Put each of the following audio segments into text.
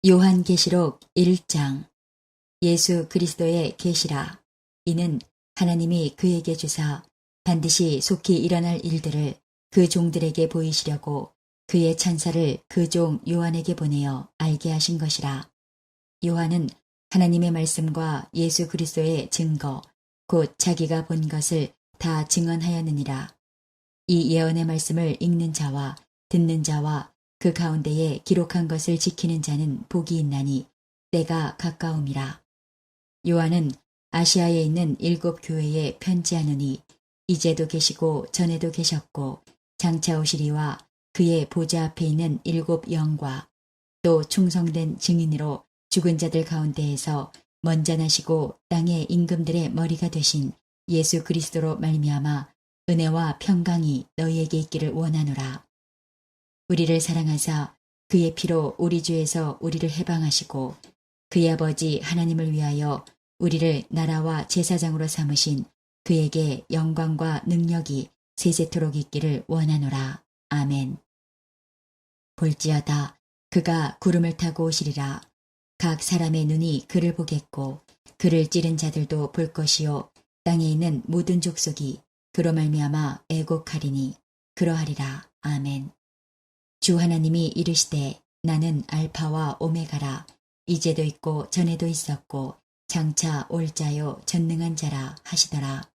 요한계시록 1장. 예수 그리스도의 계시라. 이는 하나님이 그에게 주사 반드시 속히 일어날 일들을 그 종들에게 보이시려고 그의 천사를 그 종 요한에게 보내어 알게 하신 것이라. 요한은 하나님의 말씀과 예수 그리스도의 증거, 곧 자기가 본 것을 다 증언하였느니라. 이 예언의 말씀을 읽는 자와 듣는 자와 그 가운데에 기록한 것을 지키는 자는 복이 있나니 때가 가까움이라. 요한은 아시아에 있는 7 교회에 편지하노니 이제도 계시고 전에도 계셨고 장차 오시리와 그의 보좌 앞에 있는 7 영과 또 충성된 증인으로 죽은 자들 가운데에서 먼저 나시고 땅의 임금들의 머리가 되신 예수 그리스도로 말미암아 은혜와 평강이 너희에게 있기를 원하노라. 우리를 사랑하사 그의 피로 우리 주에서 우리를 해방하시고 그의 아버지 하나님을 위하여 우리를 나라와 제사장으로 삼으신 그에게 영광과 능력이 세세토록 있기를 원하노라. 아멘. 볼지어다 그가 구름을 타고 오시리라. 각 사람의 눈이 그를 보겠고 그를 찌른 자들도 볼 것이요 땅에 있는 모든 족속이 그로 말미암아 애곡하리니 그러하리라. 아멘. 주 하나님이 이르시되 나는 알파와 오메가라. 이제도 있고 전에도 있었고 장차 올 자요 전능한 자라 하시더라.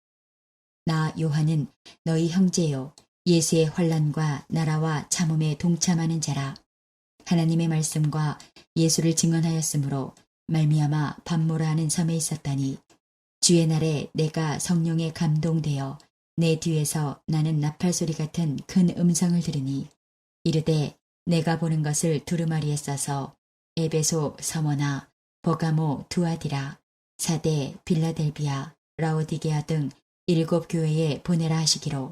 나 요한은 너희 형제요 예수의 환난과 나라와 참음에 동참하는 자라. 하나님의 말씀과 예수를 증언하였으므로 말미암아 밤모라 하는 섬에 있었다니 주의 날에 내가 성령에 감동되어 내 뒤에서 나는 나팔소리 같은 큰 음성을 들으니 이르되 내가 보는 것을 두루마리에 써서 에베소, 서머나, 버가모, 두아디라, 사대, 빌라델비아, 라오디게아 등 7 교회에 보내라 하시기로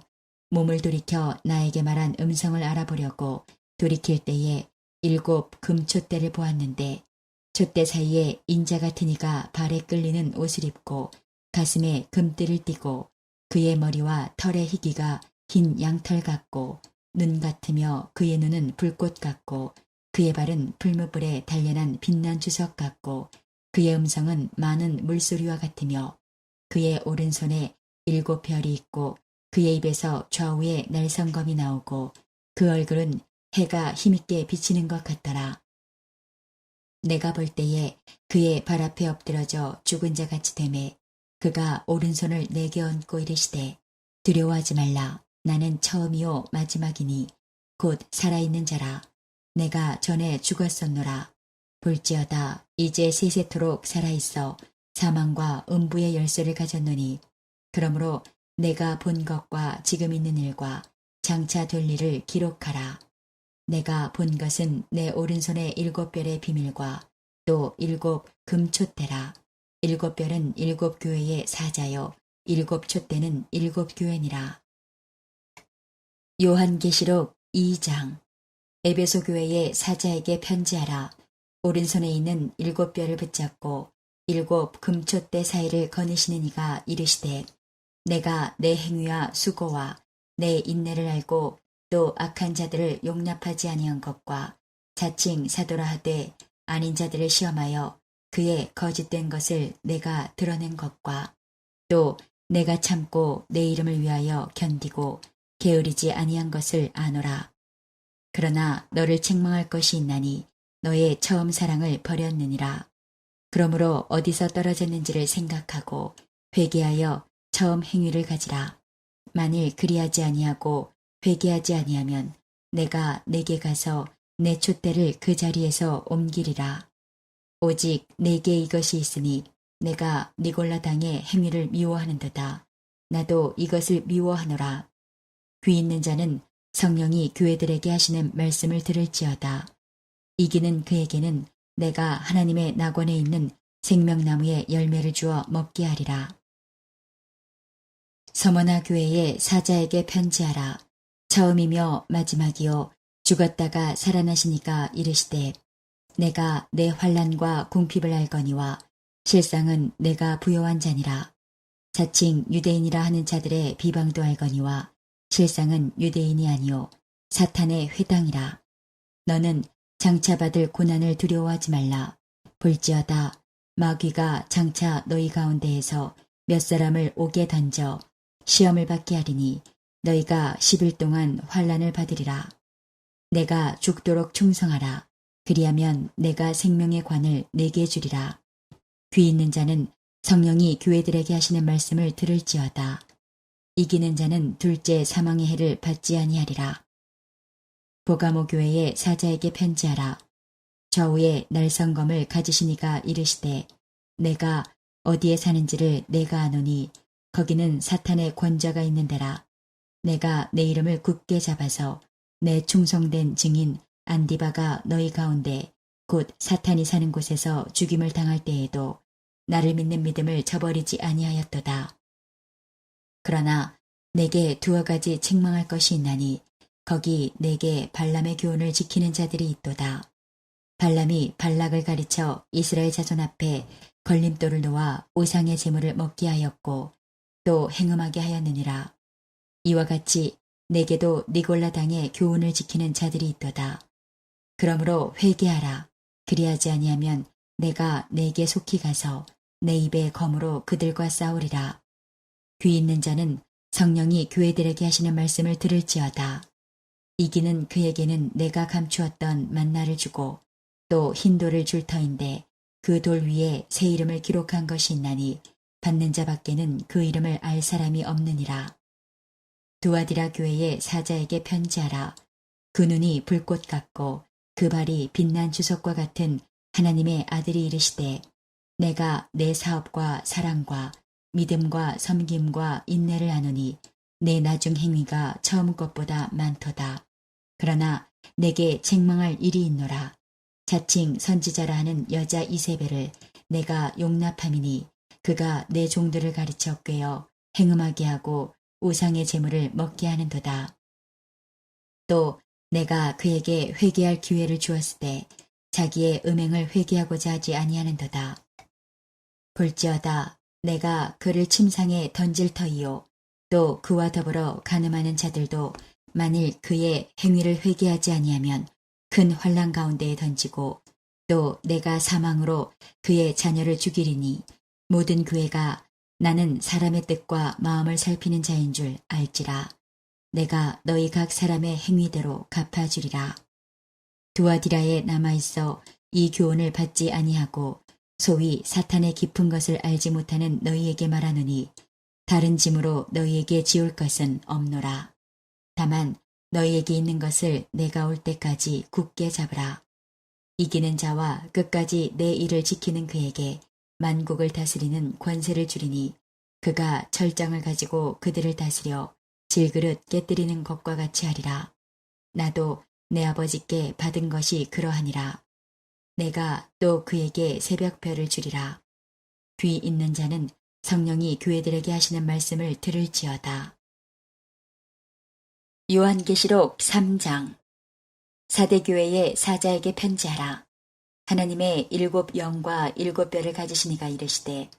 몸을 돌이켜 나에게 말한 음성을 알아보려고 돌이킬 때에 7 금촛대를 보았는데 촛대 사이에 인자 같은 이가 발에 끌리는 옷을 입고 가슴에 금띠를 띠고 그의 머리와 털의 희기가 흰 양털 같고 눈 같으며 그의 눈은 불꽃 같고 그의 발은 풀무불에 단련한 빛난 주석 같고 그의 음성은 많은 물소리와 같으며 그의 오른손에 7 별이 있고 그의 입에서 좌우에 날성검이 나오고 그 얼굴은 해가 힘있게 비치는 것 같더라. 내가 볼 때에 그의 발 앞에 엎드러져 죽은 자 같이 되매 그가 오른손을 내게 얹고 이르시되 두려워하지 말라. 나는 처음이요 마지막이니 곧 살아있는 자라. 내가 전에 죽었었노라. 볼지어다 이제 세세토록 살아있어 사망과 음부의 열쇠를 가졌노니 그러므로 내가 본 것과 지금 있는 일과 장차 될 일을 기록하라. 내가 본 것은 내 오른손의 7 별의 비밀과 또 7 금촛대라. 7 별은 7 교회의 사자요 7 촛대는 7 교회니라. 요한계시록 2장. 에베소 교회의 사자에게 편지하라. 오른손에 있는 7 별을 붙잡고 7 금촛대 사이를 거느시는 이가 이르시되 내가 내 행위와 수고와 내 인내를 알고 또 악한 자들을 용납하지 아니한 것과 자칭 사도라 하되 아닌 자들을 시험하여 그의 거짓된 것을 내가 드러낸 것과 또 내가 참고 내 이름을 위하여 견디고 게으르지 아니한 것을 아노라. 그러나 너를 책망할 것이 있나니 너의 처음 사랑을 버렸느니라. 그러므로 어디서 떨어졌는지를 생각하고 회개하여 처음 행위를 가지라. 만일 그리하지 아니하고 회개하지 아니하면 내가 내게 가서 내 촛대를 그 자리에서 옮기리라. 오직 내게 이것이 있으니 내가 니골라 당의 행위를 미워하는도다. 나도 이것을 미워하노라. 귀 있는 자는 성령이 교회들에게 하시는 말씀을 들을지어다. 이기는 그에게는 내가 하나님의 낙원에 있는 생명나무의 열매를 주어 먹게 하리라. 서머나 교회의 사자에게 편지하라. 처음이며 마지막이요 죽었다가 살아나시니까 이르시되 내가 내 환난과 궁핍을 알거니와 실상은 내가 부요한 자니라. 자칭 유대인이라 하는 자들의 비방도 알거니와 실상은 유대인이 아니요 사탄의 회당이라. 너는 장차 받을 고난을 두려워하지 말라. 볼지어다 마귀가 장차 너희 가운데에서 몇 사람을 옥에 던져 시험을 받게 하리니 너희가 10일 동안 환난을 받으리라. 내가 죽도록 충성하라. 그리하면 내가 생명의 관을 내게 주리라. 귀 있는 자는 성령이 교회들에게 하시는 말씀을 들을지어다. 이기는 자는 둘째 사망의 해를 받지 아니하리라. 보가모 교회의 사자에게 편지하라. 좌우에 날성검을 가지신 이가 이르시되 내가 어디에 사는지를 내가 아노니 거기는 사탄의 권좌가 있는 데라. 내가 내 이름을 굳게 잡아서 내 충성된 증인 안디바가 너희 가운데 곧 사탄이 사는 곳에서 죽임을 당할 때에도 나를 믿는 믿음을 저버리지 아니하였도다. 그러나 내게 두어 가지 책망할 것이 있나니 거기 내게 발람의 교훈을 지키는 자들이 있도다. 발람이 발락을 가르쳐 이스라엘 자손 앞에 걸림돌을 놓아 우상의 제물을 먹게 하였고 또 행음하게 하였느니라. 이와 같이 내게도 니골라 당의 교훈을 지키는 자들이 있도다. 그러므로 회개하라. 그리하지 아니하면 내가 내게 속히 가서 내 입의 검으로 그들과 싸우리라. 귀 있는 자는 성령이 교회들에게 하시는 말씀을 들을지어다. 이기는 그에게는 내가 감추었던 만나를 주고 또 흰 돌을 줄 터인데 그 돌 위에 새 이름을 기록한 것이 있나니 받는 자밖에는 그 이름을 알 사람이 없느니라. 두아디라 교회의 사자에게 편지하라. 그 눈이 불꽃 같고 그 발이 빛난 주석과 같은 하나님의 아들이 이르시되 내가 내 사업과 사랑과 믿음과 섬김과 인내를 아노니 내 나중 행위가 처음 것보다 많도다. 그러나 내게 책망할 일이 있노라. 자칭 선지자라 하는 여자 이세벨을 내가 용납함이니 그가 내 종들을 가르쳐 꿰어 행음하게 하고 우상의 제물을 먹게 하는도다. 또 내가 그에게 회개할 기회를 주었을 때 자기의 음행을 회개하고자 하지 아니하는도다. 볼지어다 내가 그를 침상에 던질 터이요 또 그와 더불어 간음하는 자들도 만일 그의 행위를 회개하지 아니하면 큰 환난 가운데에 던지고 또 내가 사망으로 그의 자녀를 죽이리니 모든 교회가 나는 사람의 뜻과 마음을 살피는 자인 줄 알지라. 내가 너희 각 사람의 행위대로 갚아주리라. 두아디라에 남아있어 이 교훈을 받지 아니하고 소위 사탄의 깊은 것을 알지 못하는 너희에게 말하노니 다른 짐으로 너희에게 지울 것은 없노라. 다만 너희에게 있는 것을 내가 올 때까지 굳게 잡으라. 이기는 자와 끝까지 내 일을 지키는 그에게 만국을 다스리는 권세를 주리니 그가 철장을 가지고 그들을 다스려 질그릇 깨뜨리는 것과 같이 하리라. 나도 내 아버지께 받은 것이 그러하니라. 내가 또 그에게 새벽별을 주리라. 귀 있는 자는 성령이 교회들에게 하시는 말씀을 들을지어다. 요한계시록 3장. 사대교회의 사자에게 편지하라. 하나님의 7 영과 7 뼈를 가지신 이가 이르시되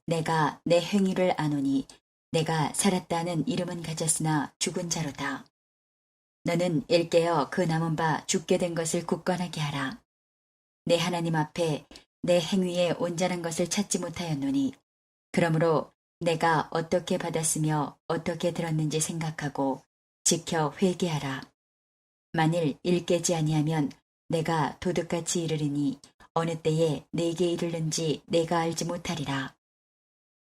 내가 내 행위를 아노니 내가 살았다는 이름은 가졌으나 죽은 자로다. 너는 일깨어 그 남은 바 죽게 된 것을 굳건하게 하라. 내 하나님 앞에 내 행위에 온전한 것을 찾지 못하였노니 그러므로 내가 어떻게 받았으며 어떻게 들었는지 생각하고 지켜 회개하라. 만일 일깨지 아니하면 내가 도둑같이 이르리니 어느 때에 내게 이르는지 내가 알지 못하리라.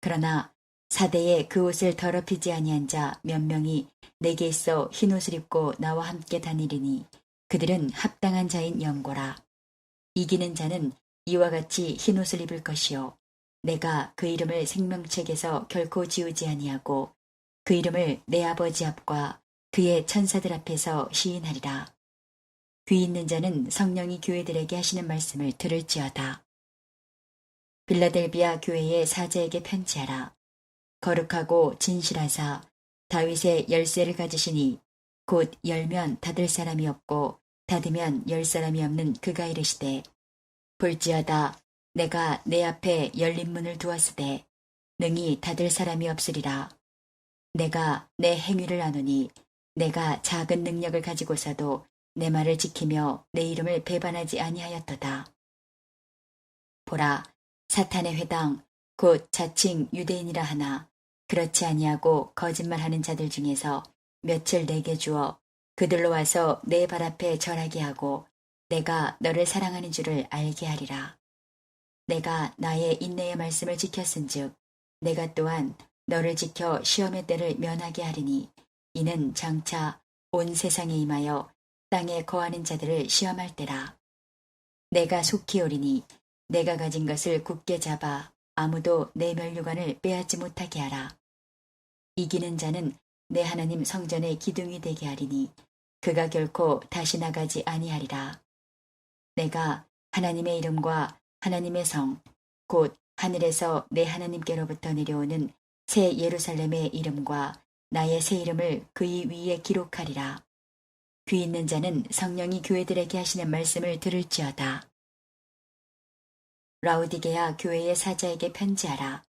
그러나 사대에 그 옷을 더럽히지 아니한 자 몇 명이 내게 있어 흰옷을 입고 나와 함께 다니리니 그들은 합당한 자인 연고라. 이기는 자는 이와 같이 흰옷을 입을 것이요 내가 그 이름을 생명책에서 결코 지우지 아니하고 그 이름을 내 아버지 앞과 그의 천사들 앞에서 시인하리라. 귀 있는 자는 성령이 교회들에게 하시는 말씀을 들을지어다. 빌라델비아 교회의 사자에게 편지하라. 거룩하고 진실하사 다윗의 열쇠를 가지시니 곧 열면 닫을 사람이 없고 닫으면 열 사람이 없는 그가 이르시되 볼지어다 내가 내 앞에 열린 문을 두었으되 능히 닫을 사람이 없으리라. 내가 내 행위를 아노니 내가 작은 능력을 가지고서도 내 말을 지키며 내 이름을 배반하지 아니하였도다. 보라, 사탄의 회당 곧 자칭 유대인이라 하나 그렇지 아니하고 거짓말하는 자들 중에서 며칠 내게 주어 그들로 와서 내 발 앞에 절하게 하고 내가 너를 사랑하는 줄을 알게 하리라. 내가 나의 인내의 말씀을 지켰은즉 내가 또한 너를 지켜 시험의 때를 면하게 하리니 이는 장차 온 세상에 임하여 땅에 거하는 자들을 시험할 때라. 내가 속히 오리니 내가 가진 것을 굳게 잡아 아무도 내 면류관을 빼앗지 못하게 하라. 이기는 자는 내 하나님 성전의 기둥이 되게 하리니 그가 결코 다시 나가지 아니하리라. 내가 하나님의 이름과 하나님의 성, 곧 하늘에서 내 하나님께로부터 내려오는 새 예루살렘의 이름과 나의 새 이름을 그의 위에 기록하리라. 귀 있는 자는 성령이 교회들에게 하시는 말씀을 들을지어다. 라우디게아 교회의 사자에게 편지하라.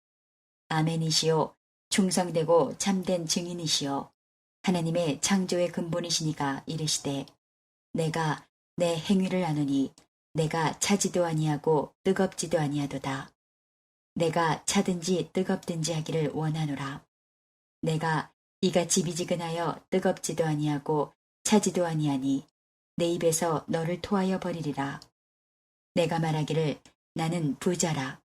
아멘이시오. 충성되고 참된 증인이시오. 하나님의 창조의 근본이시니가 이르시되 내가 내 행위를 아노니 내가 차지도 아니하고 뜨겁지도 아니하도다. 내가 차든지 뜨겁든지 하기를 원하노라. 내가 이같이 미지근하여 뜨겁지도 아니하고 차지도 아니하니 내 입에서 너를 토하여 버리리라. 내가 말하기를 나는 부자라.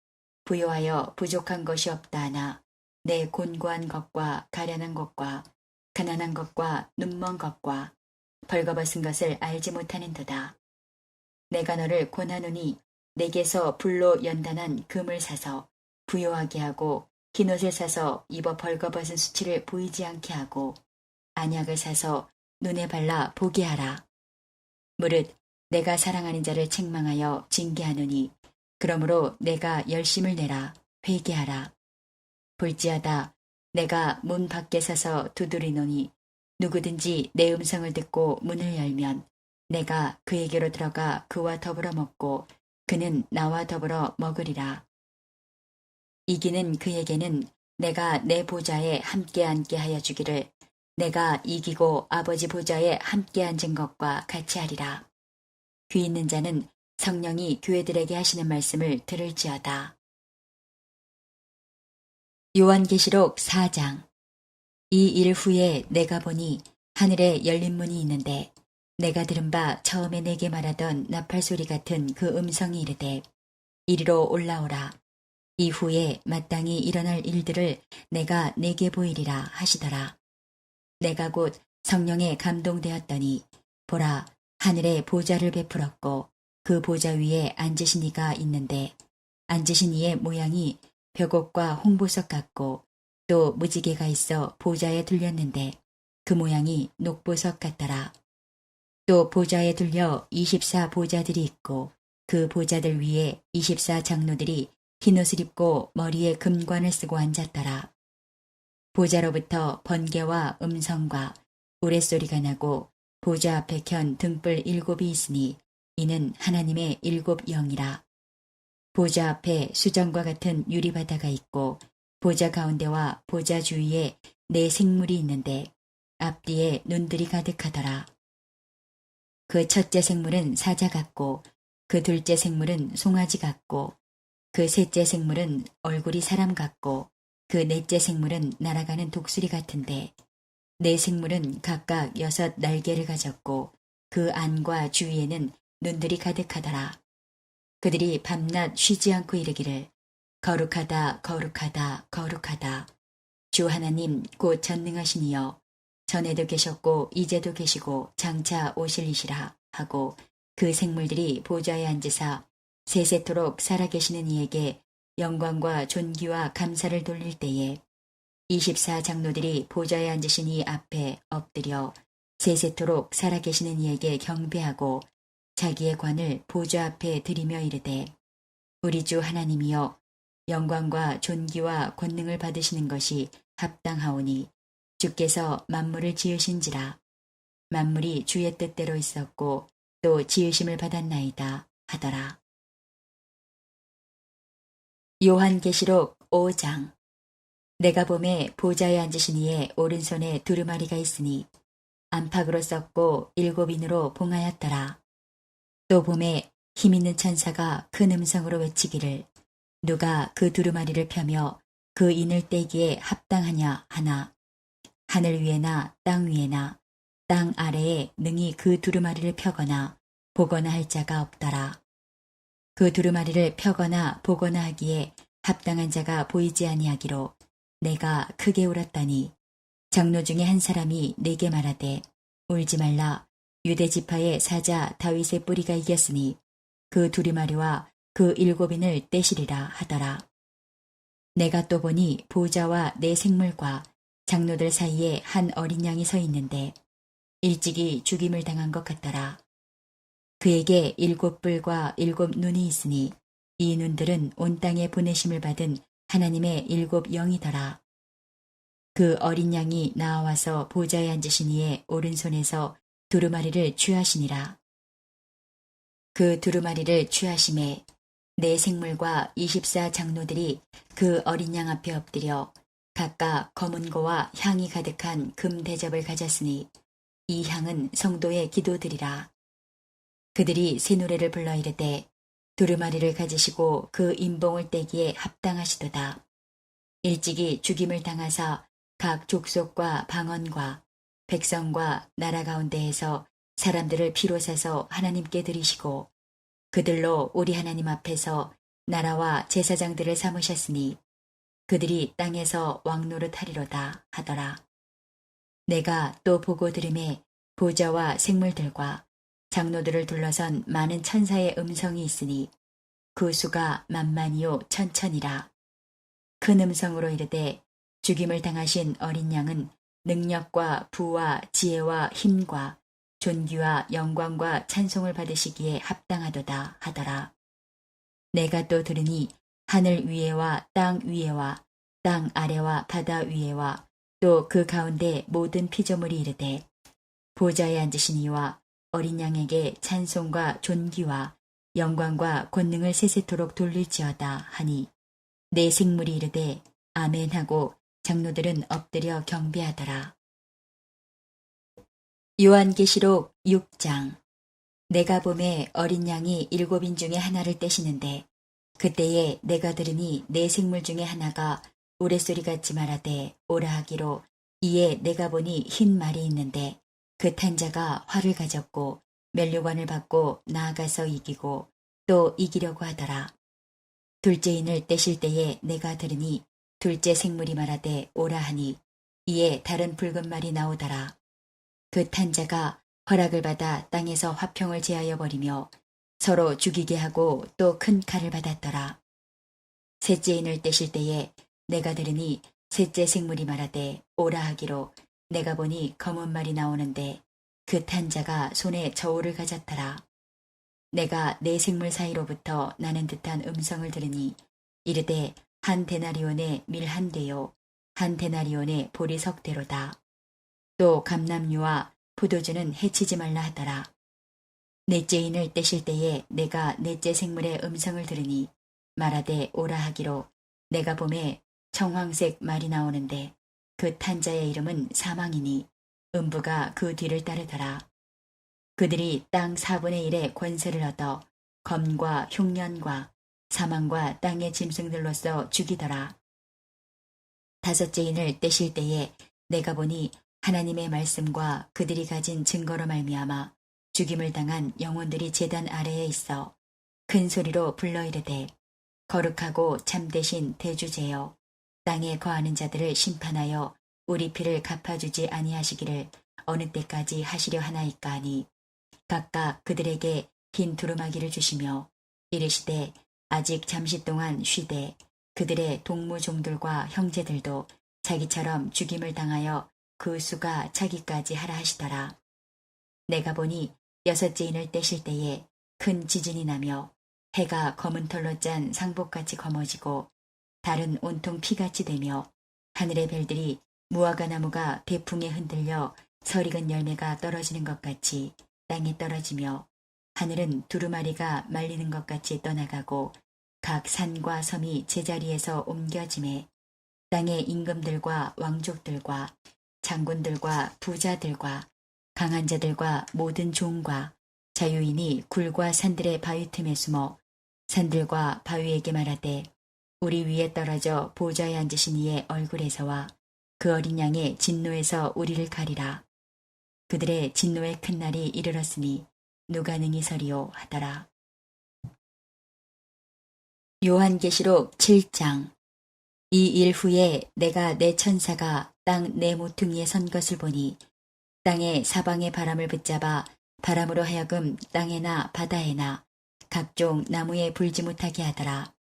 부요하여 부족한 것이 없다 하나 내 곤고한 것과 가련한 것과 가난한 것과 눈먼 것과 벌거벗은 것을 알지 못하는도다. 내가 너를 권하노니 내게서 불로 연단한 금을 사서 부요하게 하고 흰옷을 사서 입어 벌거벗은 수치를 보이지 않게 하고 안약을 사서 눈에 발라 보게 하라. 무릇 내가 사랑하는 자를 책망하여 징계하노니 그러므로 내가 열심을 내라. 회개하라. 볼지어다 내가 문 밖에 서서 두드리노니 누구든지 내 음성을 듣고 문을 열면 내가 그에게로 들어가 그와 더불어 먹고 그는 나와 더불어 먹으리라. 이기는 그에게는 내가 내 보좌에 함께 앉게 하여 주기를 내가 이기고 아버지 보좌에 함께 앉은 것과 같이 하리라. 귀 있는 자는 성령이 교회들에게 하시는 말씀을 들을지어다. 요한계시록 4장. 이 일 후에 내가 보니 하늘에 열린 문이 있는데 내가 들은 바 처음에 내게 말하던 나팔소리 같은 그 음성이 이르되 이리로 올라오라. 이후에 마땅히 일어날 일들을 내가 내게 보이리라 하시더라. 내가 곧 성령에 감동되었더니 보라 하늘에 보좌를 베풀었고 그 보좌 위에 앉으신 이가 있는데 앉으신 이의 모양이 벽옥과 홍보석 같고 또 무지개가 있어 보좌에 둘렸는데 그 모양이 녹보석 같더라. 또 보좌에 둘려 24 보좌들이 있고 그 보좌들 위에 24 장로들이 흰옷을 입고 머리에 금관을 쓰고 앉았더라. 보좌로부터 번개와 음성과 우레소리가 나고 보좌 앞에 켠 등불 7이 있으니 이는 하나님의 7 영이라. 보좌 앞에 수정과 같은 유리바다가 있고 보좌 가운데와 보좌 주위에 4 생물이 있는데 앞뒤에 눈들이 가득하더라. 그 첫째 생물은 사자 같고 그 둘째 생물은 송아지 같고 그 셋째 생물은 얼굴이 사람 같고 그 넷째 생물은 날아가는 독수리 같은데 4 생물은 각각 6 날개를 가졌고 그 안과 주위에는 눈들이 가득하더라. 그들이 밤낮 쉬지 않고 이르기를 거룩하다 거룩하다 거룩하다. 주 하나님 곧 전능하신 이여 전에도 계셨고 이제도 계시고 장차 오실 이시라 하고 그 생물들이 보좌에 앉으사 세세토록 살아계시는 이에게 영광과 존귀와 감사를 돌릴 때에 24 장로들이 보좌에 앉으신 이 앞에 엎드려 세세토록 살아계시는 이에게 경배하고 자기의 관을 보좌 앞에 들이며 이르되 우리 주 하나님이여 영광과 존귀와 권능을 받으시는 것이 합당하오니 주께서 만물을 지으신지라. 만물이 주의 뜻대로 있었고 또 지으심을 받았나이다 하더라. 요한계시록 5장. 내가 봄에 보좌에 앉으신 이의 오른손에 두루마리가 있으니 안팎으로 썩고 7인으로 봉하였더라. 또 봄에 힘있는 천사가 큰 음성으로 외치기를 누가 그 두루마리를 펴며 그 인을 떼기에 합당하냐 하나 하늘 위에나 땅 위에나 땅 아래에 능히 그 두루마리를 펴거나 보거나 할 자가 없더라. 그 두루마리를 펴거나 보거나 하기에 합당한 자가 보이지 아니하기로 내가 크게 울었더니 장로 중에 한 사람이 내게 말하되 울지 말라. 유대 지파의 사자 다윗의 뿌리가 이겼으니 그 두루마리와 그 7인을 떼시리라 하더라. 내가 또 보니 보좌와 내 생물과 장로들 사이에 한 어린 양이 서 있는데 일찍이 죽임을 당한 것 같더라. 그에게 7뿔과 7눈이 있으니 이 눈들은 온 땅에 보내심을 받은 하나님의 7영이더라. 그 어린 양이 나와서 보좌에 앉으신 이의 오른손에서 두루마리를 취하시니라. 그 두루마리를 취하심에 내 생물과 24 장로들이 그 어린 양 앞에 엎드려 각각 검은 고와 향이 가득한 금 대접을 가졌으니 이 향은 성도의 기도들이라. 그들이 새 노래를 불러 이르되 두루마리를 가지시고 그 인봉을 떼기에 합당하시도다. 일찍이 죽임을 당하사 각 족속과 방언과 백성과 나라 가운데에서 사람들을 피로 사서 하나님께 드리시고 그들로 우리 하나님 앞에서 나라와 제사장들을 삼으셨으니 그들이 땅에서 왕노릇 하리로다 하더라. 내가 또 보고 들음에 보좌와 생물들과 장로들을 둘러선 많은 천사의 음성이 있으니 그 수가 만만이요 천천이라. 큰 음성으로 이르되 죽임을 당하신 어린 양은 능력과 부와 지혜와 힘과 존귀와 영광과 찬송을 받으시기에 합당하도다 하더라. 내가 또 들으니 하늘 위에와 땅 위에와 땅 아래와 바다 위에와 또 그 가운데 모든 피조물이 이르되 보좌에 앉으신 이와 어린 양에게 찬송과 존귀와 영광과 권능을 세세토록 돌릴지어다 하니 내 생물이 이르되 아멘 하고 장로들은 엎드려 경배하더라. 요한계시록 6장. 내가 봄에 어린 양이 7인 중에 하나를 떼시는데 그때에 내가 들으니 내 생물 중에 하나가 우레소리같이 말하되 오라 하기로 이에 내가 보니 흰 말이 있는데 그 탄 자가 활을 가졌고 면류관을 받고 나아가서 이기고 또 이기려고 하더라. 둘째 인을 떼실 때에 내가 들으니 둘째 생물이 말하되 오라 하니 이에 다른 붉은 말이 나오더라. 그 탄 자가 허락을 받아 땅에서 화평을 제하여 버리며 서로 죽이게 하고 또 큰 칼을 받았더라. 셋째 인을 떼실 때에 내가 들으니 셋째 생물이 말하되 오라 하기로 내가 보니 검은 말이 나오는데 그 탄 자가 손에 저울을 가졌더라. 내가 내 생물 사이로부터 나는 듯한 음성을 들으니 이르되 한 데나리온에 밀 한 대요 한 데나리온에 보리 석 대로다. 또 감람류와 포도주는 해치지 말라 하더라. 넷째 인을 떼실 때에 내가 넷째 생물의 음성을 들으니 말하되 오라 하기로 내가 봄에 청황색 말이 나오는데 그 탄자의 이름은 사망이니 음부가 그 뒤를 따르더라. 그들이 땅 4분의 1의 권세를 얻어 검과 흉년과 사망과 땅의 짐승들로서 죽이더라. 다섯째 인을 떼실 때에 내가 보니 하나님의 말씀과 그들이 가진 증거로 말미암아 죽임을 당한 영혼들이 제단 아래에 있어 큰 소리로 불러 이르되 거룩하고 참되신 대주제여 땅에 거하는 자들을 심판하여 우리 피를 갚아주지 아니하시기를 어느 때까지 하시려 하나이까 하니 각각 그들에게 흰 두루마기를 주시며 이르시되 아직 잠시 동안 쉬되 그들의 동무종들과 형제들도 자기처럼 죽임을 당하여 그 수가 차기까지 하라 하시더라. 내가 보니 여섯째 인을 떼실 때에 큰 지진이 나며 해가 검은 털로 짠 상복같이 검어지고 달은 온통 피같이 되며 하늘의 별들이 무화과 나무가 배풍에 흔들려 설익은 열매가 떨어지는 것 같이 땅에 떨어지며 하늘은 두루마리가 말리는 것 같이 떠나가고 각 산과 섬이 제자리에서 옮겨짐에 땅의 임금들과 왕족들과 장군들과 부자들과 강한 자들과 모든 종과 자유인이 굴과 산들의 바위 틈에 숨어 산들과 바위에게 말하되 우리 위에 떨어져 보좌에 앉으신 이의 얼굴에서와 그 어린 양의 진노에서 우리를 가리라. 그들의 진노의 큰 날이 이르렀으니 누가 능히 서리요 하더라. 요한계시록 7장. 이 일 후에 내가 내 천사가 땅 내 모퉁이에 선 것을 보니 땅의 사방의 바람을 붙잡아 바람으로 하여금 땅에나 바다에나 각종 나무에 불지 못하게 하더라.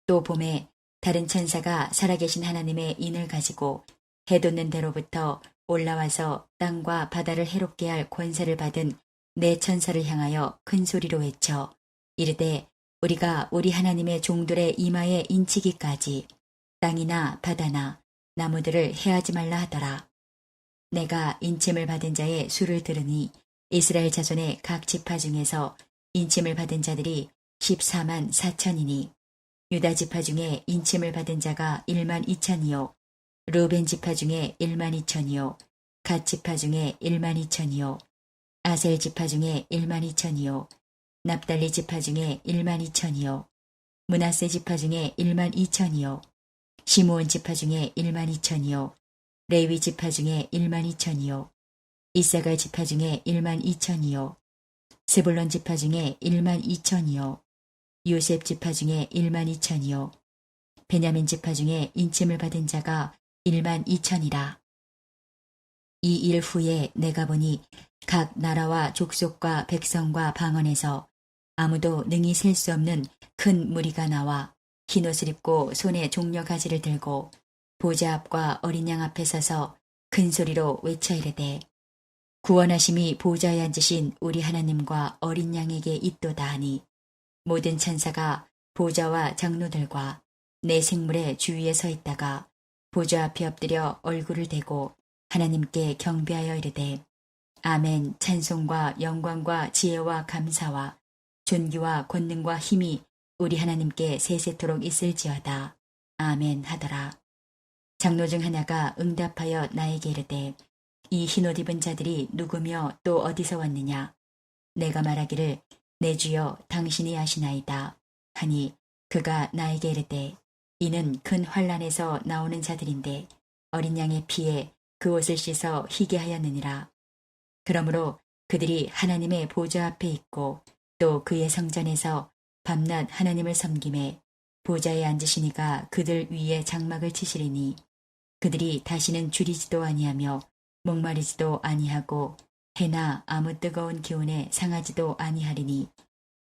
또 봄에 다른 천사가 살아계신 하나님의 인을 가지고 해돋는 데로부터 올라와서 땅과 바다를 해롭게 할 권세를 받은 내 천사를 향하여 큰 소리로 외쳐 이르되 우리가 우리 하나님의 종들의 이마에 인치기까지 땅이나 바다나 나무들을 해하지 말라 하더라. 내가 인침을 받은 자의 수를 들으니 이스라엘 자손의 각 지파 중에서 인침을 받은 자들이 14만 4천이니 유다 지파 중에 인침을 받은 자가 1만 2천이요 루벤 지파 중에 1만 2천이요 갓 지파 중에 1만 2천이요 아셀 지파 중에 1만 2천이요 납달리 지파 중에 1만 2천이요 므낫세 지파 중에 1만 2천이요 시므온 지파 중에 1만 2천이요 레위 지파 중에 1만 2천이요 이사갈 지파 중에 1만 2천이요 스불론 지파 중에 1만 2천이요 요셉 지파 중에 1만 2천이요 베냐민 지파 중에 인침을 받은 자가 1만 2천이라. 이 일 후에 내가 보니 각 나라와 족속과 백성과 방언에서 아무도 능히 셀 수 없는 큰 무리가 나와 흰옷을 입고 손에 종려 가지를 들고 보좌 앞과 어린 양 앞에 서서 큰 소리로 외쳐 이르되 구원하심이 보좌에 앉으신 우리 하나님과 어린 양에게 있도다 하니 모든 천사가 보좌와 장로들과 내 생물의 주위에 서 있다가 보좌 앞에 엎드려 얼굴을 대고 하나님께 경배하여 이르되 아멘. 찬송과 영광과 지혜와 감사와 존귀와 권능과 힘이 우리 하나님께 세세토록 있을지어다. 아멘 하더라. 장로 중 하나가 응답하여 나에게 이르되 이 흰옷 입은 자들이 누구며 또 어디서 왔느냐. 내가 말하기를 내 주여 당신이 아시나이다 하니 그가 나에게 이르되 이는 큰 환란에서 나오는 자들인데 어린 양의 피에 그 옷을 씻어 희게 하였느니라. 그러므로 그들이 하나님의 보좌 앞에 있고 또 그의 성전에서 밤낮 하나님을 섬김에 보좌에 앉으시니가 그들 위에 장막을 치시리니 그들이 다시는 줄이지도 아니하며 목마르지도 아니하고 해나 아무 뜨거운 기운에 상하지도 아니하리니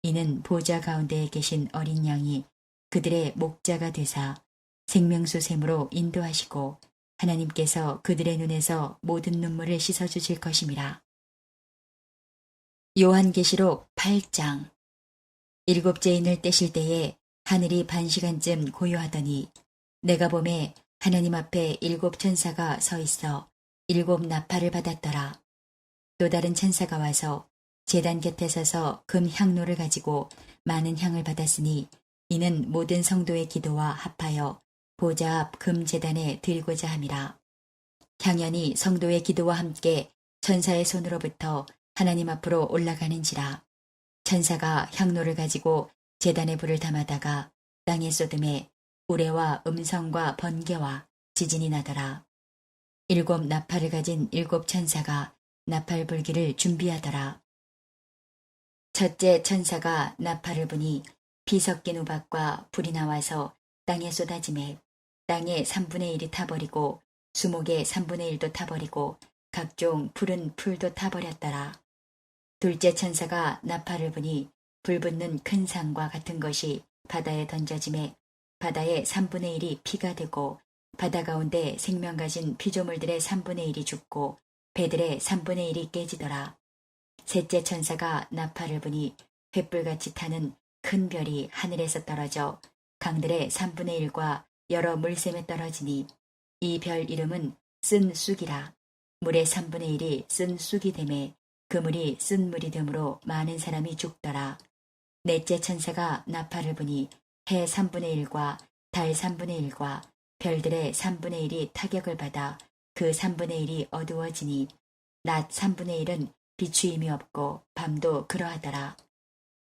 이는 보좌 가운데에 계신 어린 양이 그들의 목자가 되사 생명수 샘으로 인도하시고 하나님께서 그들의 눈에서 모든 눈물을 씻어주실 것임이라. 요한계시록 8장. 일곱째 인을 떼실 때에 하늘이 반시간쯤 고요하더니 내가 보매 하나님 앞에 일곱 천사가 서 있어 일곱 나팔을 받았더라. 또 다른 천사가 와서 제단 곁에 서서 금 향로를 가지고 많은 향을 받았으니 이는 모든 성도의 기도와 합하여 보좌 앞 금 제단에 들고자 함이라. 향연이 성도의 기도와 함께 천사의 손으로부터 하나님 앞으로 올라가는지라. 천사가 향로를 가지고 제단에 불을 담아다가 땅에 쏟음에 우레와 음성과 번개와 지진이 나더라. 일곱 나팔을 가진 일곱 천사가 나팔 불기를 준비하더라. 첫째 천사가 나팔을 부니 피 섞인 우박과 불이 나와서 땅에 쏟아지매 땅의 3분의 1이 타버리고 수목의 3분의 1도 타버리고 각종 푸른 풀도 타버렸더라. 둘째 천사가 나팔을 부니 불 붙는 큰 상과 같은 것이 바다에 던져짐에 바다의 3분의 1이 피가 되고 바다 가운데 생명 가진 피조물들의 3분의 1이 죽고 배들의 3분의 1이 깨지더라. 셋째 천사가 나팔을 부니 횃불같이 타는 큰 별이 하늘에서 떨어져 강들의 3분의 1과 여러 물샘에 떨어지니 이 별 이름은 쓴 쑥이라. 물의 3분의 1이 쓴 쑥이 되매 그 물이 쓴 물이 되므로 많은 사람이 죽더라. 넷째 천사가 나팔을 부니 해 3분의 1과 달 3분의 1과 별들의 3분의 1이 타격을 받아 그 3분의 1이 어두워지니 낮 3분의 1은 비추임이 없고 밤도 그러하더라.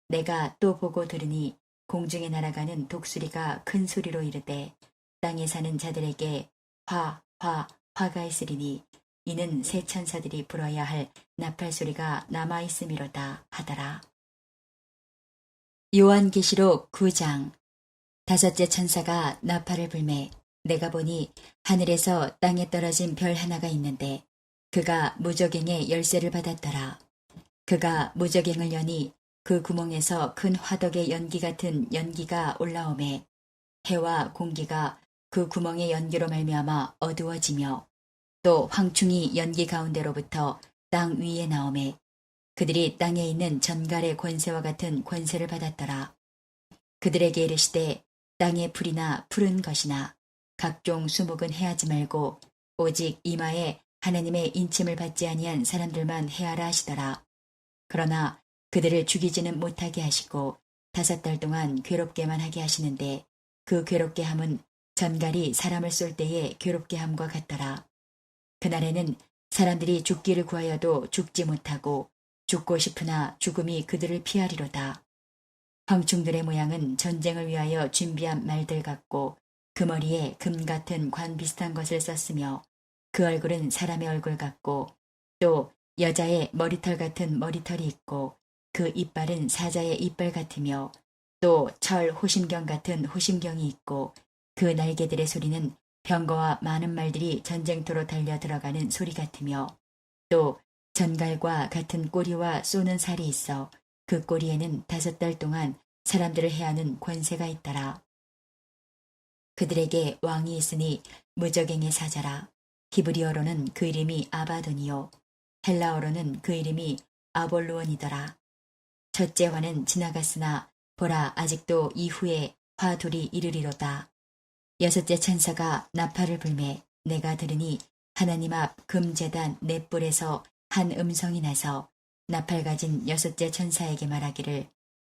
내가 또 보고 들으니 공중에 날아가는 독수리가 큰 소리로 이르되 땅에 사는 자들에게 화가 있으리니 이는 새 천사들이 불어야 할 나팔 소리가 남아 있음이로다 하더라. 요한계시록 9장. 다섯째 천사가 나팔을 불매 내가 보니 하늘에서 땅에 떨어진 별 하나가 있는데 그가 무저갱의 열쇠를 받았더라. 그가 무저갱을 여니 그 구멍에서 큰 화덕의 연기 같은 연기가 올라오매 해와 공기가 그 구멍의 연기로 말미암아 어두워지며 또 황충이 연기 가운데로부터 땅 위에 나오매 그들이 땅에 있는 전갈의 권세와 같은 권세를 받았더라. 그들에게 이르시되 땅의 풀이나 푸른 것이나 각종 수목은 해하지 말고 오직 이마에 하나님의 인침을 받지 아니한 사람들만 해하라 하시더라. 그러나 그들을 죽이지는 못하게 하시고 5달 동안 괴롭게만 하게 하시는데 그 괴롭게 함은 전갈이 사람을 쏠 때의 괴롭게 함과 같더라. 그날에는 사람들이 죽기를 구하여도 죽지 못하고 죽고 싶으나 죽음이 그들을 피하리로다. 황충들의 모양은 전쟁을 위하여 준비한 말들 같고 그 머리에 금 같은 관 비슷한 것을 썼으며 그 얼굴은 사람의 얼굴 같고 또 여자의 머리털 같은 머리털이 있고 그 이빨은 사자의 이빨 같으며 또 철 호심경 같은 호심경이 있고 그 날개들의 소리는 병거와 많은 말들이 전쟁터로 달려 들어가는 소리 같으며 또 전갈과 같은 꼬리와 쏘는 살이 있어 그 꼬리에는 5달 동안 사람들을 해하는 권세가 있더라. 그들에게 왕이 있으니 무저갱의 사자라. 히브리어로는 그 이름이 아바돈이요 헬라어로는 그 이름이 아볼루온이더라. 첫째 화는 지나갔으나 보라 아직도 이후에 화 둘이 이르리로다. 여섯째 천사가 나팔을 불매 내가 들으니 하나님 앞 금제단 넷불에서 한 음성이 나서 나팔 가진 여섯째 천사에게 말하기를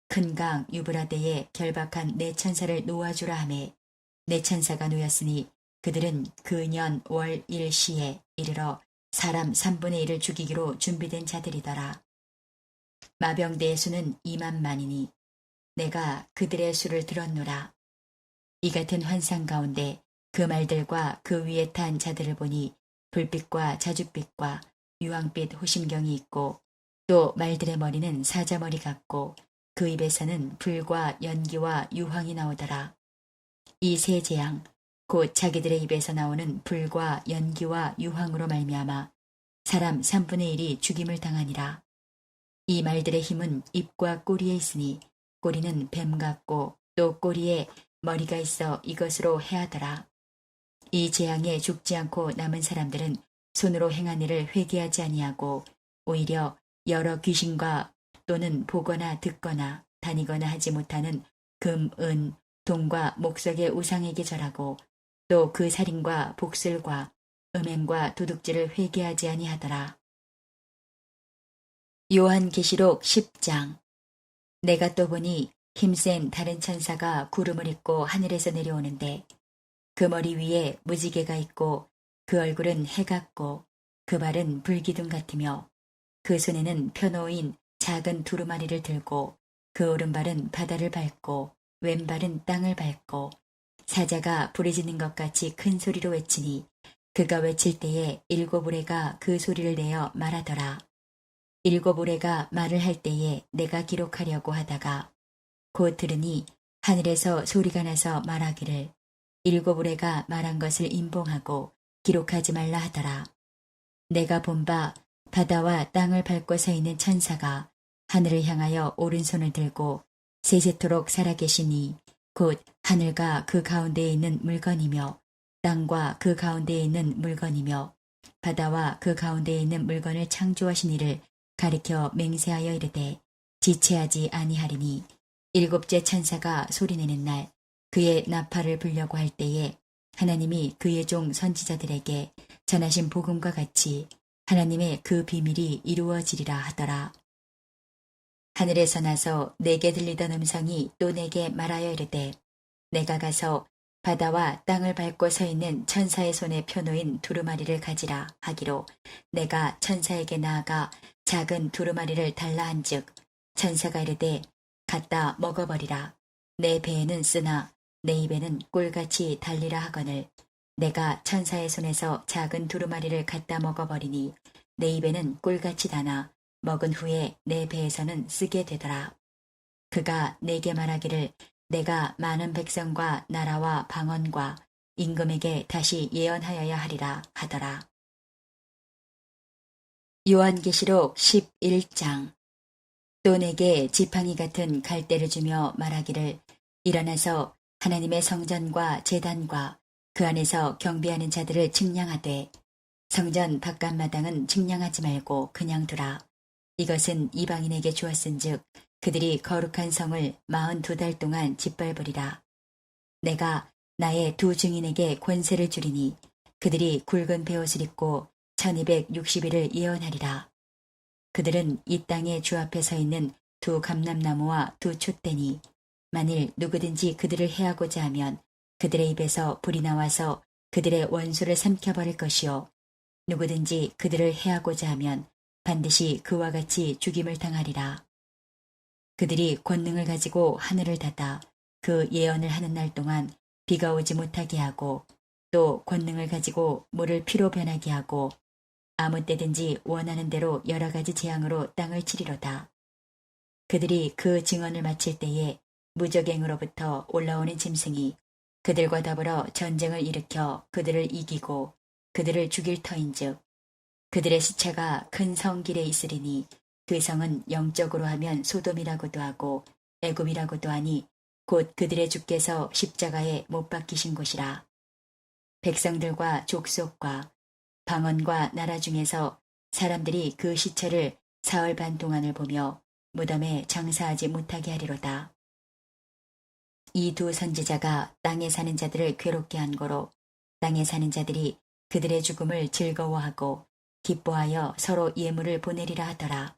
큰 강 유브라데에 결박한 네 천사를 놓아주라 하매 네 천사가 놓였으니 그들은 그 년 월 일시에 이르러 사람 3분의 1을 죽이기로 준비된 자들이더라. 마병대의 수는 2만만이니 내가 그들의 수를 들었노라. 이 같은 환상 가운데 그 말들과 그 위에 탄 자들을 보니 불빛과 자줏빛과 유황빛 호심경이 있고 또 말들의 머리는 사자머리 같고 그 입에서는 불과 연기와 유황이 나오더라. 이 세 재앙 곧 자기들의 입에서 나오는 불과 연기와 유황으로 말미암아 사람 3분의 1이 죽임을 당하니라. 이 말들의 힘은 입과 꼬리에 있으니 꼬리는 뱀 같고 또 꼬리에 머리가 있어 이것으로 해하더라. 이 재앙에 죽지 않고 남은 사람들은 손으로 행한 일을 회개하지 아니하고 오히려 여러 귀신과 또는 보거나 듣거나 다니거나 하지 못하는 금, 은, 동과 목석의 우상에게 절하고 또 그 살인과 복술과 음행과 도둑질을 회개하지 아니하더라. 요한계시록 10장. 내가 또 보니 힘센 다른 천사가 구름을 입고 하늘에서 내려오는데 그 머리 위에 무지개가 있고 그 얼굴은 해 같고 그 발은 불기둥 같으며 그 손에는 펴놓인 작은 두루마리를 들고 그 오른발은 바다를 밟고 왼발은 땅을 밟고 사자가 부르짖는 것 같이 큰 소리로 외치니 그가 외칠 때에 7 우레가 그 소리를 내어 말하더라. 7 우레가 말을 할 때에 내가 기록하려고 하다가 곧 들으니 하늘에서 소리가 나서 말하기를 7 우레가 말한 것을 임봉하고 기록하지 말라 하더라. 내가 본 바 바다와 땅을 밟고 서 있는 천사가 하늘을 향하여 오른손을 들고 세세토록 살아계시니 곧 하늘과 그 가운데에 있는 물건이며 땅과 그 가운데에 있는 물건이며 바다와 그 가운데에 있는 물건을 창조하신 이를 가리켜 맹세하여 이르되 지체하지 아니하리니 7째 천사가 소리내는 날 그의 나팔을 불려고 할 때에 하나님이 그의 종 선지자들에게 전하신 복음과 같이 하나님의 그 비밀이 이루어지리라 하더라. 하늘에서 나서 내게 들리던 음성이 또 내게 말하여 이르되 내가 가서 바다와 땅을 밟고 서 있는 천사의 손에 펴놓인 두루마리를 가지라 하기로 내가 천사에게 나아가 작은 두루마리를 달라 한즉 천사가 이르되 갖다 먹어버리라. 내 배에는 쓰나 내 입에는 꿀같이 달리라 하거늘 내가 천사의 손에서 작은 두루마리를 갖다 먹어버리니 내 입에는 꿀같이 다나 먹은 후에 내 배에서는 쓰게 되더라. 그가 내게 말하기를 내가 많은 백성과 나라와 방언과 임금에게 다시 예언하여야 하리라 하더라. 요한계시록 11장. 또 내게 지팡이 같은 갈대를 주며 말하기를 일어나서 하나님의 성전과 제단과 그 안에서 경배하는 자들을 측량하되 성전 바깥마당은 측량하지 말고 그냥 두라. 이것은 이방인에게 주었은즉 그들이 거룩한 성을 42달 동안 짓밟으리라. 내가 나의 두 증인에게 권세를 주리니 그들이 굵은 베옷을 입고 1260일을 예언하리라. 그들은 이 땅의 주 앞에 서 있는 두 감람나무와 두 촛대니 만일 누구든지 그들을 해하고자 하면 그들의 입에서 불이 나와서 그들의 원수를 삼켜버릴 것이요 누구든지 그들을 해하고자 하면 반드시 그와 같이 죽임을 당하리라. 그들이 권능을 가지고 하늘을 닫아 그 예언을 하는 날 동안 비가 오지 못하게 하고 또 권능을 가지고 물을 피로 변하게 하고 아무 때든지 원하는 대로 여러 가지 재앙으로 땅을 치리로다. 그들이 그 증언을 마칠 때에 무적행으로부터 올라오는 짐승이 그들과 더불어 전쟁을 일으켜 그들을 이기고 그들을 죽일 터인즉 그들의 시체가 큰 성길에 있으리니 그 성은 영적으로 하면 소돔이라고도 하고 애굽이라고도 하니 곧 그들의 주께서 십자가에 못 박히신 곳이라. 백성들과 족속과 방언과 나라 중에서 사람들이 그 시체를 사흘 반 동안을 보며 무덤에 장사하지 못하게 하리로다. 이 두 선지자가 땅에 사는 자들을 괴롭게 한 거로 땅에 사는 자들이 그들의 죽음을 즐거워하고 기뻐하여 서로 예물을 보내리라 하더라.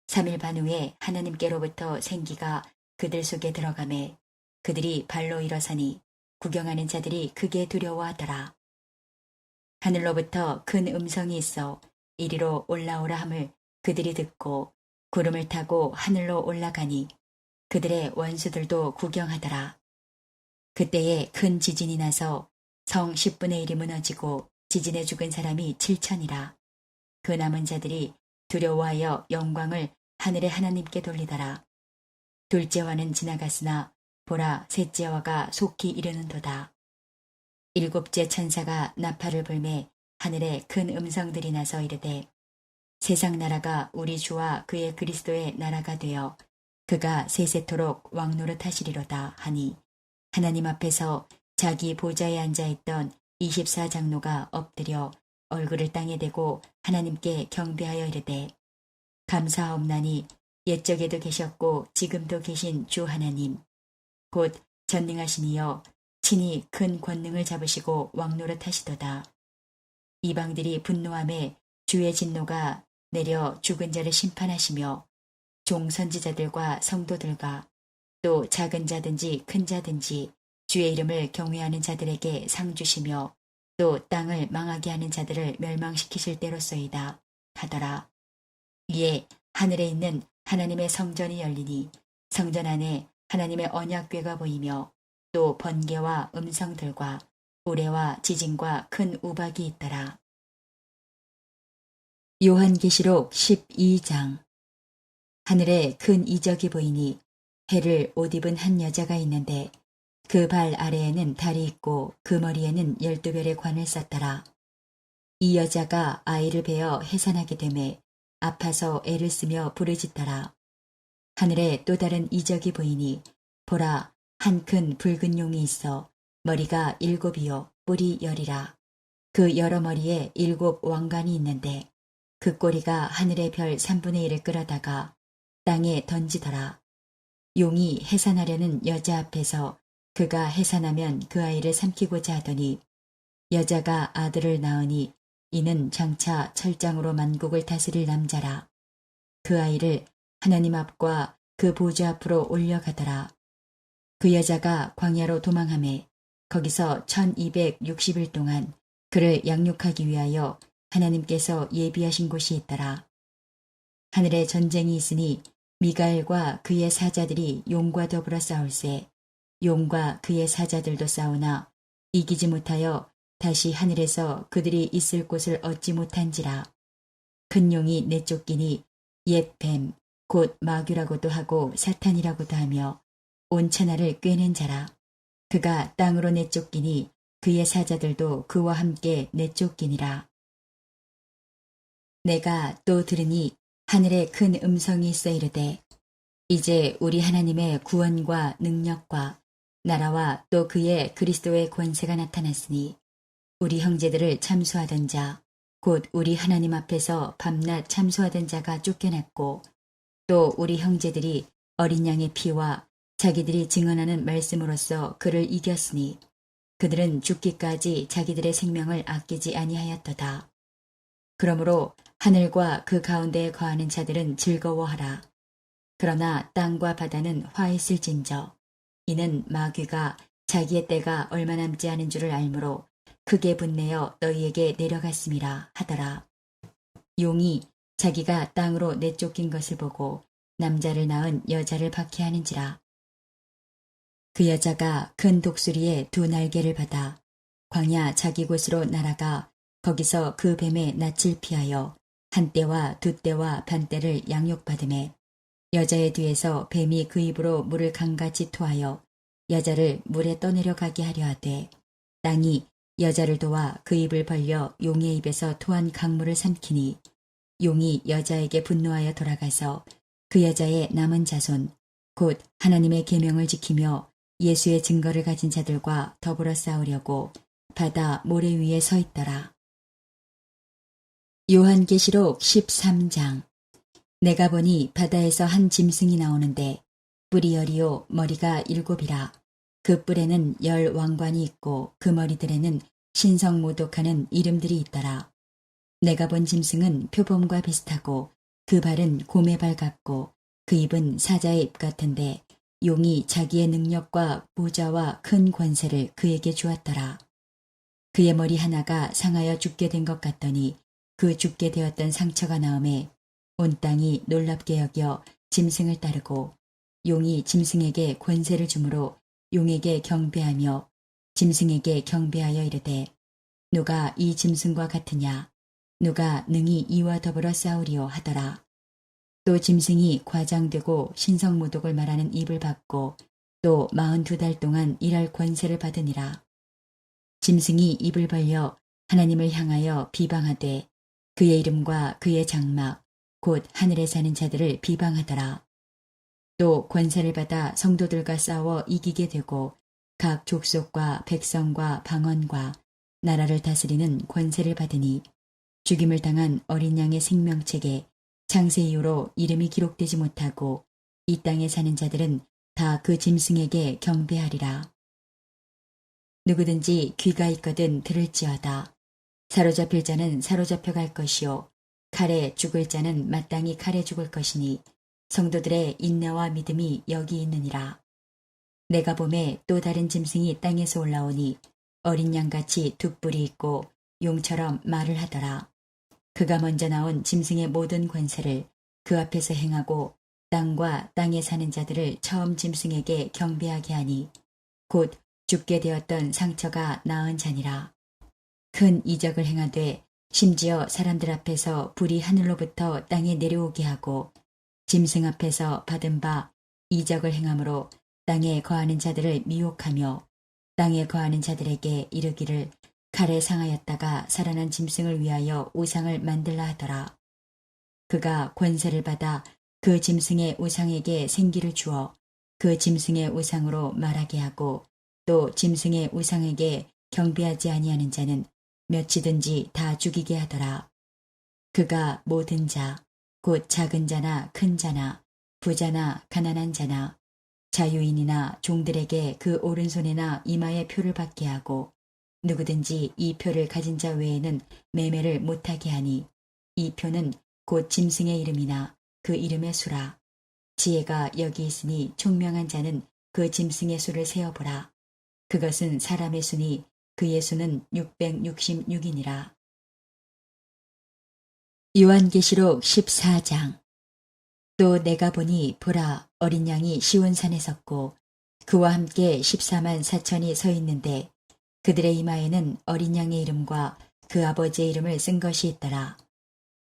3일 반 후에 하나님께로부터 생기가 그들 속에 들어가매 그들이 발로 일어서니 구경하는 자들이 크게 두려워하더라. 하늘로부터 큰 음성이 있어 이리로 올라오라 함을 그들이 듣고 구름을 타고 하늘로 올라가니 그들의 원수들도 구경하더라. 그때에 큰 지진이 나서 성 10분의 1이 무너지고 지진에 죽은 사람이 7천이라. 그 남은 자들이 두려워하여 영광을 하늘의 하나님께 돌리더라. 둘째와는 지나갔으나 보라 셋째와가 속히 이르는도다. 일곱째 천사가 나팔을 불매 하늘에 큰 음성들이 나서 이르되 세상 나라가 우리 주와 그의 그리스도의 나라가 되어 그가 세세토록 왕노릇 하시리로다 하니 하나님 앞에서 자기 보좌에 앉아있던 24장로가 엎드려 얼굴을 땅에 대고 하나님께 경배하여 이르되 감사하옵나니 옛적에도 계셨고 지금도 계신 주 하나님 곧 전능하신 이여 친히 큰 권능을 잡으시고 왕노릇 하시도다. 이방들이 분노함에 주의 진노가 내려 죽은 자를 심판하시며 종선지자들과 성도들과 또 작은 자든지 큰 자든지 주의 이름을 경외하는 자들에게 상 주시며 또 땅을 망하게 하는 자들을 멸망시키실 때로소이다 하더라. 이에 하늘에 있는 하나님의 성전이 열리니 성전 안에 하나님의 언약궤가 보이며 또 번개와 음성들과 우레와 지진과 큰 우박이 있더라. 요한계시록 12장. 하늘에 큰 이적이 보이니 해를 옷 입은 한 여자가 있는데 그 발 아래에는 달이 있고 그 머리에는 12별의 관을 썼더라. 이 여자가 아이를 베어 해산하게 되매 아파서 애를 쓰며 부르짖더라. 하늘에 또 다른 이적이 보이니 보라 한 큰 붉은 용이 있어 머리가 7이요 뿔이 10이라. 그 여러 머리에 7 왕관이 있는데 그 꼬리가 하늘의 별 3분의 1을 끌어다가 땅에 던지더라. 용이 해산하려는 여자 앞에서 그가 해산하면 그 아이를 삼키고자 하더니 여자가 아들을 낳으니 이는 장차 철장으로 만국을 다스릴 남자라. 그 아이를 하나님 앞과 그 보좌 앞으로 올려가더라. 그 여자가 광야로 도망하매 거기서 1260일 동안 그를 양육하기 위하여 하나님께서 예비하신 곳이 있더라. 하늘에 전쟁이 있으니 미가엘과 그의 사자들이 용과 더불어 싸울세 용과 그의 사자들도 싸우나 이기지 못하여 다시 하늘에서 그들이 있을 곳을 얻지 못한지라. 큰 용이 내쫓기니 옛 뱀, 곧 마귀라고도 하고 사탄이라고도 하며 온 천하를 꿰는 자라. 그가 땅으로 내쫓기니 그의 사자들도 그와 함께 내쫓기니라. 내가 또 들으니 하늘에 큰 음성이 있어 이르되 이제 우리 하나님의 구원과 능력과 나라와 또 그의 그리스도의 권세가 나타났으니 우리 형제들을 참수하던 자, 곧 우리 하나님 앞에서 밤낮 참수하던 자가 쫓겨났고 또 우리 형제들이 어린 양의 피와 자기들이 증언하는 말씀으로써 그를 이겼으니 그들은 죽기까지 자기들의 생명을 아끼지 아니하였도다. 그러므로 하늘과 그 가운데에 거하는 자들은 즐거워하라. 그러나 땅과 바다는 화했을진저 이는 마귀가 자기의 때가 얼마 남지 않은 줄을 알므로 크게 분내어 너희에게 내려갔음이라 하더라. 용이 자기가 땅으로 내쫓긴 것을 보고 남자를 낳은 여자를 박해하는지라. 그 여자가 큰 독수리의 두 날개를 받아 광야 자기 곳으로 날아가 거기서 그 뱀의 낯을 피하여 한 떼와 두 떼와 반 떼를 양육받음에 여자의 뒤에서 뱀이 그 입으로 물을 강같이 토하여 여자를 물에 떠내려가게 하려 하되 땅이 여자를 도와 그 입을 벌려 용의 입에서 토한 강물을 삼키니 용이 여자에게 분노하여 돌아가서 그 여자의 남은 자손 곧 하나님의 계명을 지키며 예수의 증거를 가진 자들과 더불어 싸우려고 바다 모래 위에 서 있더라. 요한계시록 13장. 내가 보니 바다에서 한 짐승이 나오는데 뿔이 열이요 머리가 7이라. 그 뿔에는 10 왕관이 있고 그 머리들에는 신성모독하는 이름들이 있더라. 내가 본 짐승은 표범과 비슷하고 그 발은 곰의 발 같고 그 입은 사자의 입 같은데 용이 자기의 능력과 보좌와 큰 권세를 그에게 주었더라. 그의 머리 하나가 상하여 죽게 된 것 같더니 그 죽게 되었던 상처가 나음에 온 땅이 놀랍게 여겨 짐승을 따르고 용이 짐승에게 권세를 주므로 용에게 경배하며 짐승에게 경배하여 이르되 누가 이 짐승과 같으냐 누가 능히 이와 더불어 싸우리요 하더라. 또 짐승이 과장되고 신성모독을 말하는 입을 받고 또 42달 동안 일할 권세를 받으니라. 짐승이 입을 벌려 하나님을 향하여 비방하되 그의 이름과 그의 장막 곧 하늘에 사는 자들을 비방하더라. 또 권세를 받아 성도들과 싸워 이기게 되고 각 족속과 백성과 방언과 나라를 다스리는 권세를 받으니 죽임을 당한 어린 양의 생명책에 창세 이후로 이름이 기록되지 못하고 이 땅에 사는 자들은 다 그 짐승에게 경배하리라. 누구든지 귀가 있거든 들을지어다. 사로잡힐 자는 사로잡혀 갈 것이요 칼에 죽을 자는 마땅히 칼에 죽을 것이니 성도들의 인내와 믿음이 여기 있느니라. 내가 봄에 또 다른 짐승이 땅에서 올라오니 어린 양같이 두 뿔이 있고 용처럼 말을 하더라. 그가 먼저 나온 짐승의 모든 권세를 그 앞에서 행하고 땅과 땅에 사는 자들을 처음 짐승에게 경배하게 하니 곧 죽게 되었던 상처가 나은 자니라. 큰 이적을 행하되 심지어 사람들 앞에서 불이 하늘로부터 땅에 내려오게 하고 짐승 앞에서 받은 바 이적을 행함으로 땅에 거하는 자들을 미혹하며 땅에 거하는 자들에게 이르기를 칼에 상하였다가 살아난 짐승을 위하여 우상을 만들라 하더라. 그가 권세를 받아 그 짐승의 우상에게 생기를 주어 그 짐승의 우상으로 말하게 하고 또 짐승의 우상에게 경배하지 아니하는 자는 몇이든지 다 죽이게 하더라. 그가 모든 자, 곧 작은 자나 큰 자나 부자나 가난한 자나 자유인이나 종들에게 그 오른손에나 이마에 표를 받게 하고 누구든지 이 표를 가진 자 외에는 매매를 못하게 하니 이 표는 곧 짐승의 이름이나 그 이름의 수라. 지혜가 여기 있으니 총명한 자는 그 짐승의 수를 세어보라. 그것은 사람의 수니 그의 수는 666이니라. 요한계시록 14장. 또 내가 보니 보라 어린 양이 시온산에 섰고 그와 함께 14만 4천이 서 있는데 그들의 이마에는 어린 양의 이름과 그 아버지의 이름을 쓴 것이 있더라.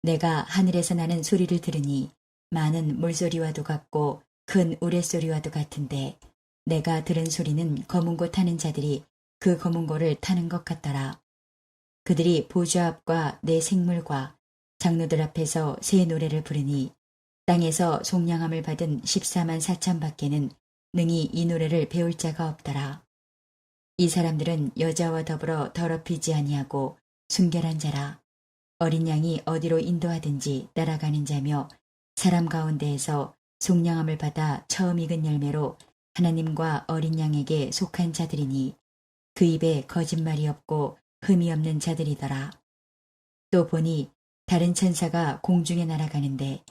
내가 하늘에서 나는 소리를 들으니 많은 물소리와도 같고 큰 우레소리와도 같은데 내가 들은 소리는 검은고 타는 자들이 그 검은고를 타는 것 같더라. 그들이 보좌 앞과 내 생물과 장로들 앞에서 새 노래를 부르니 땅에서 속량함을 받은 14만 4천 밖에는 능히 이 노래를 배울 자가 없더라. 이 사람들은 여자와 더불어 더럽히지 아니하고 순결한 자라. 어린 양이 어디로 인도하든지 따라가는 자며 사람 가운데에서 속량함을 받아 처음 익은 열매로 하나님과 어린 양에게 속한 자들이니 그 입에 거짓말이 없고 흠이 없는 자들이더라. 또 보니 다른 천사가 공중에 날아가는데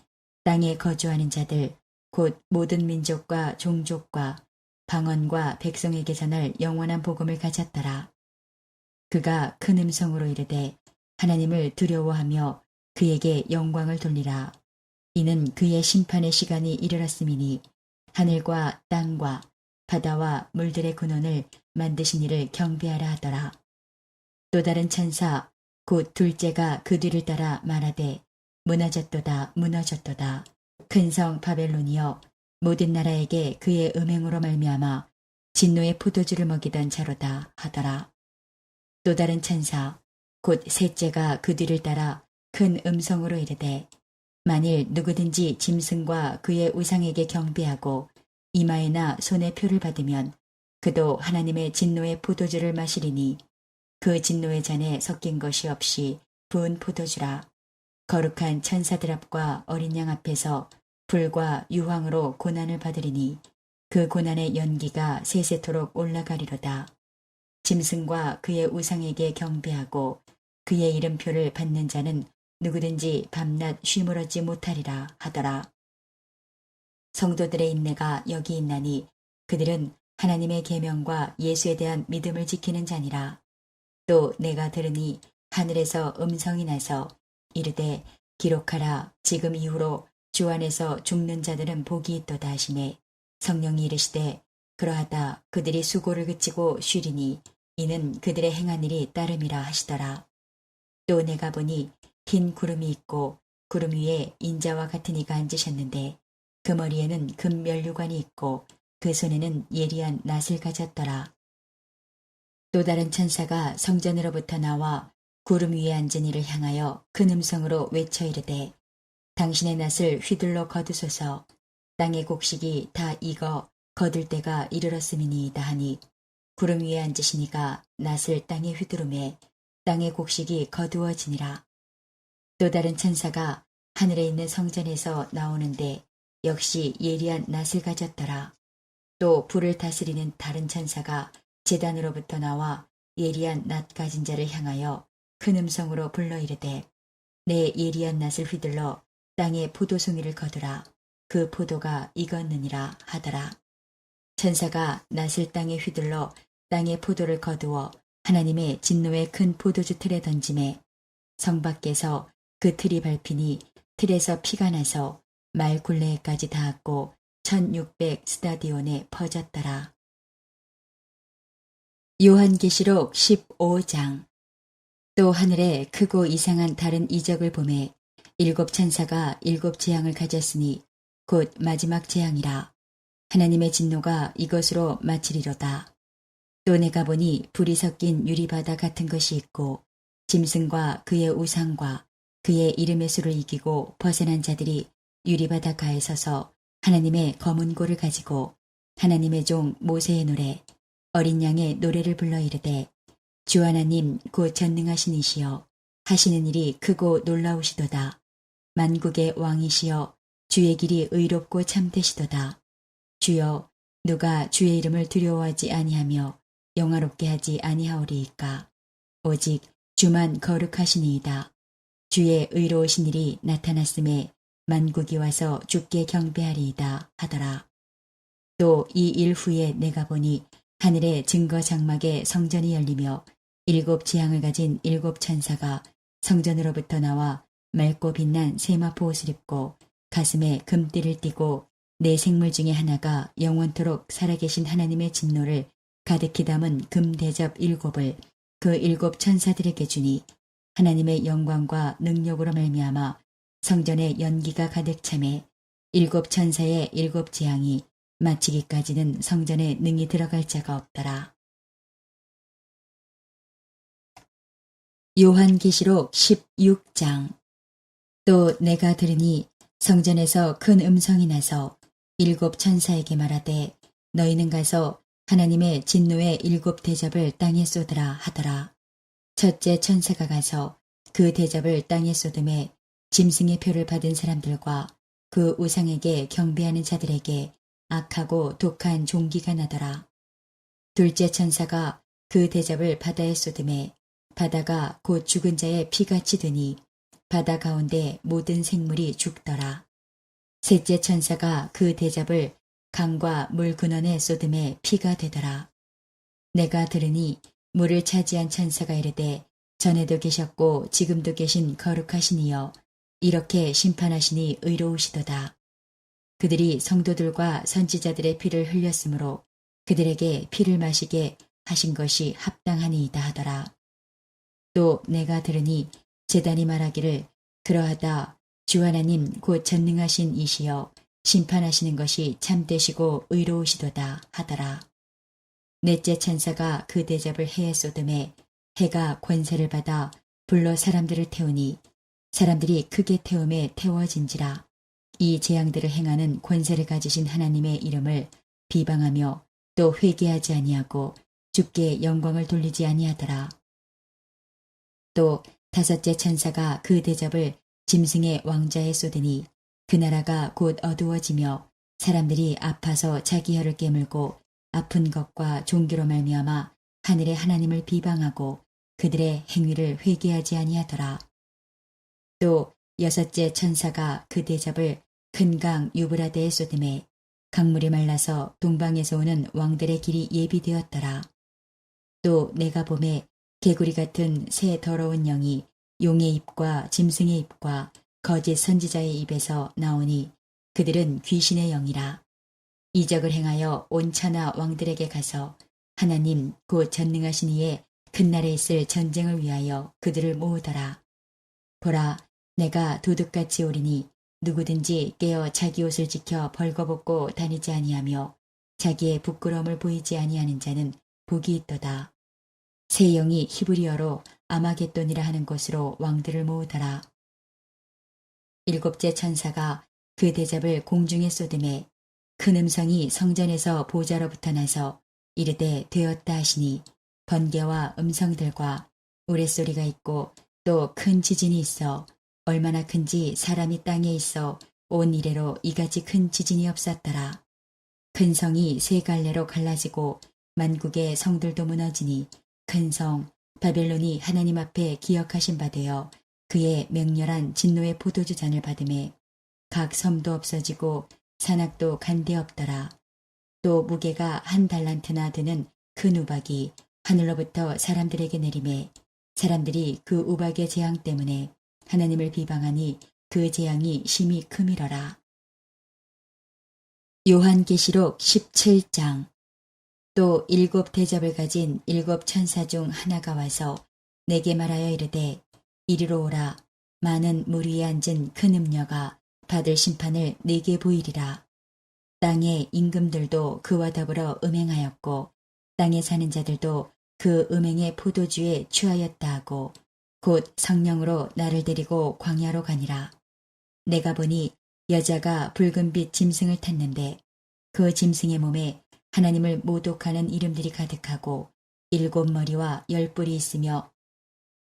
땅에 거주하는 자들 곧 모든 민족과 종족과 방언과 백성에게 전할 영원한 복음을 가졌더라. 그가 큰 음성으로 이르되 하나님을 두려워하며 그에게 영광을 돌리라. 이는 그의 심판의 시간이 이르렀음이니 하늘과 땅과 바다와 물들의 근원을 만드신 이를 경배하라 하더라. 또 다른 천사 곧 둘째가 그 뒤를 따라 말하되 무너졌도다 무너졌도다. 큰 성 바벨론이여 모든 나라에게 그의 음행으로 말미암아 진노의 포도주를 먹이던 자로다 하더라. 또 다른 천사 곧 셋째가 그 뒤를 따라 큰 음성으로 이르되 만일 누구든지 짐승과 그의 우상에게 경배하고 이마에나 손에 표를 받으면 그도 하나님의 진노의 포도주를 마시리니 그 진노의 잔에 섞인 것이 없이 부은 포도주라. 거룩한 천사들 앞과 어린 양 앞에서 불과 유황으로 고난을 받으리니 그 고난의 연기가 세세토록 올라가리로다. 짐승과 그의 우상에게 경배하고 그의 이름표를 받는 자는 누구든지 밤낮 쉼을 얻지 못하리라 하더라. 성도들의 인내가 여기 있나니 그들은 하나님의 계명과 예수에 대한 믿음을 지키는 자니라. 또 내가 들으니 하늘에서 음성이 나서 이르되 기록하라. 지금 이후로 주 안에서 죽는 자들은 복이 있도다 하시매 성령이 이르시되 그러하다. 그들이 수고를 그치고 쉬리니 이는 그들의 행한 일이 따름이라 하시더라. 또 내가 보니 흰 구름이 있고 구름 위에 인자와 같은 이가 앉으셨는데 그 머리에는 금 면류관이 있고 그 손에는 예리한 낫을 가졌더라. 또 다른 천사가 성전으로부터 나와 구름 위에 앉은 이를 향하여 큰 음성으로 외쳐 이르되 당신의 낫을 휘둘러 거두소서. 땅의 곡식이 다 익어 거둘 때가 이르렀음이니이다 하니 구름 위에 앉으신 이가 낫을 땅에 휘두르매 땅의 곡식이 거두어지니라. 또 다른 천사가 하늘에 있는 성전에서 나오는데 역시 예리한 낫을 가졌더라. 또 불을 다스리는 다른 천사가 제단으로부터 나와 예리한 낫 가진 자를 향하여 큰 음성으로 불러 이르되 내 예리한 낫을 휘둘러 땅에 포도송이를 거두라. 그 포도가 익었느니라 하더라. 천사가 낫을 땅에 휘둘러 땅에 포도를 거두어 하나님의 진노의 큰 포도주 틀에 던짐에 성 밖에서 그 틀이 밟히니 틀에서 피가 나서 말 굴레에까지 닿았고 1600 스타디온에 퍼졌더라. 요한계시록 15장. 또 하늘에 크고 이상한 다른 이적을 보매 일곱 천사가 일곱 재앙을 가졌으니 곧 마지막 재앙이라. 하나님의 진노가 이것으로 마치리로다. 또 내가 보니 불이 섞인 유리바다 같은 것이 있고 짐승과 그의 우상과 그의 이름의 수를 이기고 벗어난 자들이 유리바닷가에 서서 하나님의 검은 고를 가지고 하나님의 종 모세의 노래 어린 양의 노래를 불러 이르되 주 하나님 곧 전능하신 이시여 하시는 일이 크고 놀라우시도다. 만국의 왕이시여 주의 길이 의롭고 참되시도다. 주여 누가 주의 이름을 두려워하지 아니하며 영화롭게 하지 아니하오리이까. 오직 주만 거룩하시니이다. 주의 의로우신 일이 나타났음에 만국이 와서 주께 경배하리이다 하더라. 또 이 일 후에 내가 보니 하늘의 증거 장막에 성전이 열리며 일곱 지향을 가진 일곱 천사가 성전으로부터 나와 맑고 빛난 세마포 옷을 입고 가슴에 금띠를 띠고 네 생물 중에 하나가 영원토록 살아계신 하나님의 진노를 가득히 담은 금대접 일곱을 그 일곱 천사들에게 주니 하나님의 영광과 능력으로 말미암아 성전에 연기가 가득 차매 일곱 천사의 일곱 재앙이 마치기까지는 성전에 능히 들어갈 자가 없더라. 요한계시록 16장. 또 내가 들으니 성전에서 큰 음성이 나서 일곱 천사에게 말하되 너희는 가서 하나님의 진노의 일곱 대접을 땅에 쏟으라 하더라. 첫째 천사가 가서 그 대접을 땅에 쏟음에 짐승의 표를 받은 사람들과 그 우상에게 경배하는 자들에게 악하고 독한 종기가 나더라. 둘째 천사가 그 대접을 바다에 쏟음에 바다가 곧 죽은 자의 피같이 되니 바다 가운데 모든 생물이 죽더라. 셋째 천사가 그 대접을 강과 물 근원에 쏟음에 피가 되더라. 내가 들으니 물을 차지한 천사가 이르되 전에도 계셨고 지금도 계신 거룩하신 이여 이렇게 심판하시니 의로우시도다. 그들이 성도들과 선지자들의 피를 흘렸으므로 그들에게 피를 마시게 하신 것이 합당하니이다 하더라. 또 내가 들으니 제단이 말하기를 그러하다 주 하나님 곧 전능하신 이시여 심판하시는 것이 참되시고 의로우시도다 하더라. 넷째 천사가 그 대접을 해에 쏟음에 해가 권세를 받아 불로 사람들을 태우니 사람들이 크게 태움에 태워진지라. 이 재앙들을 행하는 권세를 가지신 하나님의 이름을 비방하며 또 회개하지 아니하고 주께 영광을 돌리지 아니하더라. 또 다섯째 천사가 그 대접을 짐승의 왕자에 쏟으니 그 나라가 곧 어두워지며 사람들이 아파서 자기 혀를 깨물고 아픈 것과 종교로 말미암아 하늘의 하나님을 비방하고 그들의 행위를 회개하지 아니하더라. 또 여섯째 천사가 그 대접을 큰 강 유브라데에 쏟음에 강물이 말라서 동방에서 오는 왕들의 길이 예비되었더라. 또 내가 보매 개구리 같은 새 더러운 영이 용의 입과 짐승의 입과 거짓 선지자의 입에서 나오니 그들은 귀신의 영이라. 이적을 행하여 온 천하 왕들에게 가서 하나님 곧 전능하신 이의 큰 날에 있을 전쟁을 위하여 그들을 모으더라. 보라, 내가 도둑같이 오리니 누구든지 깨어 자기 옷을 지켜 벌거벗고 다니지 아니하며 자기의 부끄러움을 보이지 아니하는 자는 복이 있도다. 새 영이 히브리어로 아마겟돈이라 하는 곳으로 왕들을 모으더라. 일곱째 천사가 그 대접을 공중에 쏟음에 큰 음성이 성전에서 보좌로부터 나서 이르되 되었다 하시니 번개와 음성들과 우레소리가 있고 또 큰 지진이 있어 얼마나 큰지 사람이 땅에 있어 온 이래로 이같이 큰 지진이 없었더라. 큰 성이 세 갈래로 갈라지고 만국의 성들도 무너지니 큰 성 바벨론이 하나님 앞에 기억하신 바 되어 그의 맹렬한 진노의 포도주 잔을 받음에 각 섬도 없어지고 산악도 간데 없더라. 또 무게가 한 달란트나 되는 큰 우박이 하늘로부터 사람들에게 내림에 사람들이 그 우박의 재앙 때문에 하나님을 비방하니 그 재앙이 심히 크미러라. 요한계시록 17장. 또 일곱 대접을 가진 일곱 천사 중 하나가 와서 내게 말하여 이르되 이리로 오라. 많은 물 위에 앉은 큰 음녀가 받을 심판을 네게 보이리라. 땅의 임금들도 그와 더불어 음행하였고 땅에 사는 자들도 그 음행의 포도주에 취하였다 하고 곧 성령으로 나를 데리고 광야로 가니라. 내가 보니 여자가 붉은빛 짐승을 탔는데 그 짐승의 몸에 하나님을 모독하는 이름들이 가득하고 일곱 머리와 열 뿔이 있으며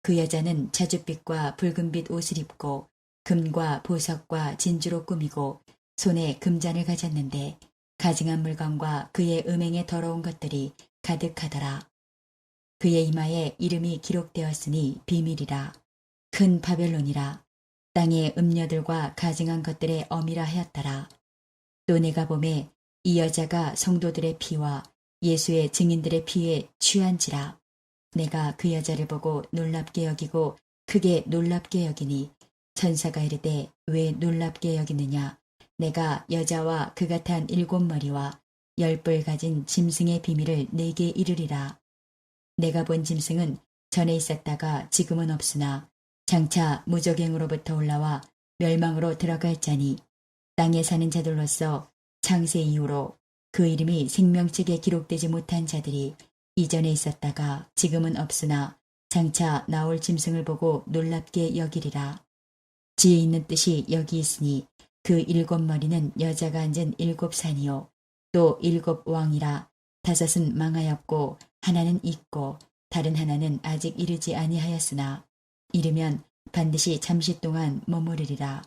그 여자는 자줏빛과 붉은빛 옷을 입고 금과 보석과 진주로 꾸미고 손에 금잔을 가졌는데 가증한 물건과 그의 음행에 더러운 것들이 가득하더라. 그의 이마에 이름이 기록되었으니 비밀이라. 큰 바벨론이라. 땅의 음녀들과 가증한 것들의 어미라 하였더라. 또 내가 보매 이 여자가 성도들의 피와 예수의 증인들의 피에 취한지라. 내가 그 여자를 보고 놀랍게 여기고 크게 놀랍게 여기니 천사가 이르되 왜 놀랍게 여기느냐. 내가 여자와 그가 탄 7머리와 10뿔 가진 짐승의 비밀을 내게 이르리라. 내가 본 짐승은 전에 있었다가 지금은 없으나 장차 무저갱으로부터 올라와 멸망으로 들어갈 자니 땅에 사는 자들로서 창세 이후로 그 이름이 생명책에 기록되지 못한 자들이 이전에 있었다가 지금은 없으나 장차 나올 짐승을 보고 놀랍게 여기리라. 지혜 있는 뜻이 여기 있으니 그 7머리는 여자가 앉은 7산이요 또 7왕이라. 5은 망하였고 하나는 있고 다른 하나는 아직 이르지 아니하였으나 이르면 반드시 잠시 동안 머무르리라.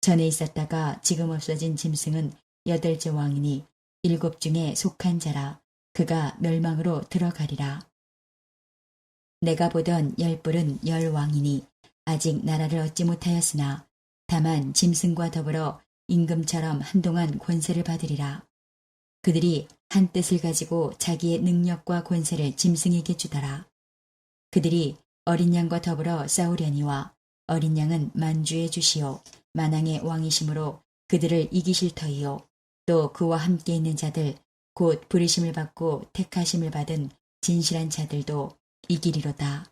전에 있었다가 지금 없어진 짐승은 8째 왕이니 7 중에 속한 자라. 그가 멸망으로 들어가리라. 내가 보던 10뿔은 10왕이니 아직 나라를 얻지 못하였으나 다만 짐승과 더불어 임금처럼 한동안 권세를 받으리라. 그들이 한 뜻을 가지고 자기의 능력과 권세를 짐승에게 주더라. 그들이 어린 양과 더불어 싸우려니와 어린 양은 만주의 주시오 만왕의 왕이심으로 그들을 이기실 터이요 또 그와 함께 있는 자들 곧 부르심을 받고 택하심을 받은 진실한 자들도 이기리로다.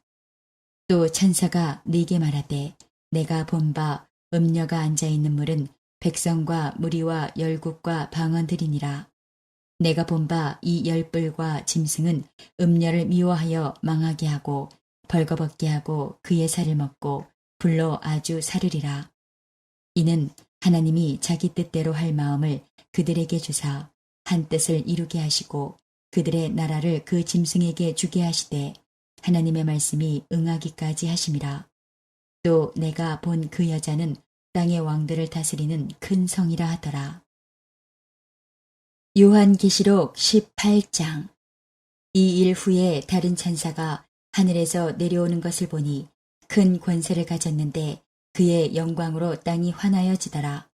또 천사가 네게 말하되 내가 본 바 음녀가 앉아있는 물은 백성과 무리와 열국과 방언들이니라. 내가 본 바 이 10뿔과 짐승은 음녀를 미워하여 망하게 하고 벌거벗게 하고 그의 살을 먹고 불로 아주 사르리라. 이는 하나님이 자기 뜻대로 할 마음을 그들에게 주사 한 뜻을 이루게 하시고 그들의 나라를 그 짐승에게 주게 하시되 하나님의 말씀이 응하기까지 하심이라. 또 내가 본 그 여자는 땅의 왕들을 다스리는 큰 성이라 하더라. 요한계시록 18장. 이 일 후에 다른 천사가 하늘에서 내려오는 것을 보니 큰 권세를 가졌는데 그의 영광으로 땅이 환하여지더라.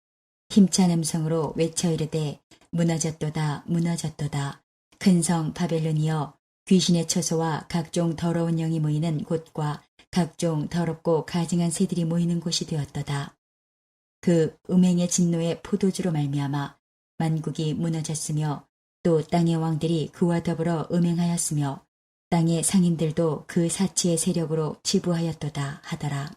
힘찬 음성으로 외쳐 이르되 무너졌도다 무너졌도다. 큰 성 바벨론이여 귀신의 처소와 각종 더러운 영이 모이는 곳과 각종 더럽고 가증한 새들이 모이는 곳이 되었도다. 그 음행의 진노의 포도주로 말미암아 만국이 무너졌으며 또 땅의 왕들이 그와 더불어 음행하였으며 땅의 상인들도 그 사치의 세력으로 치부하였도다 하더라.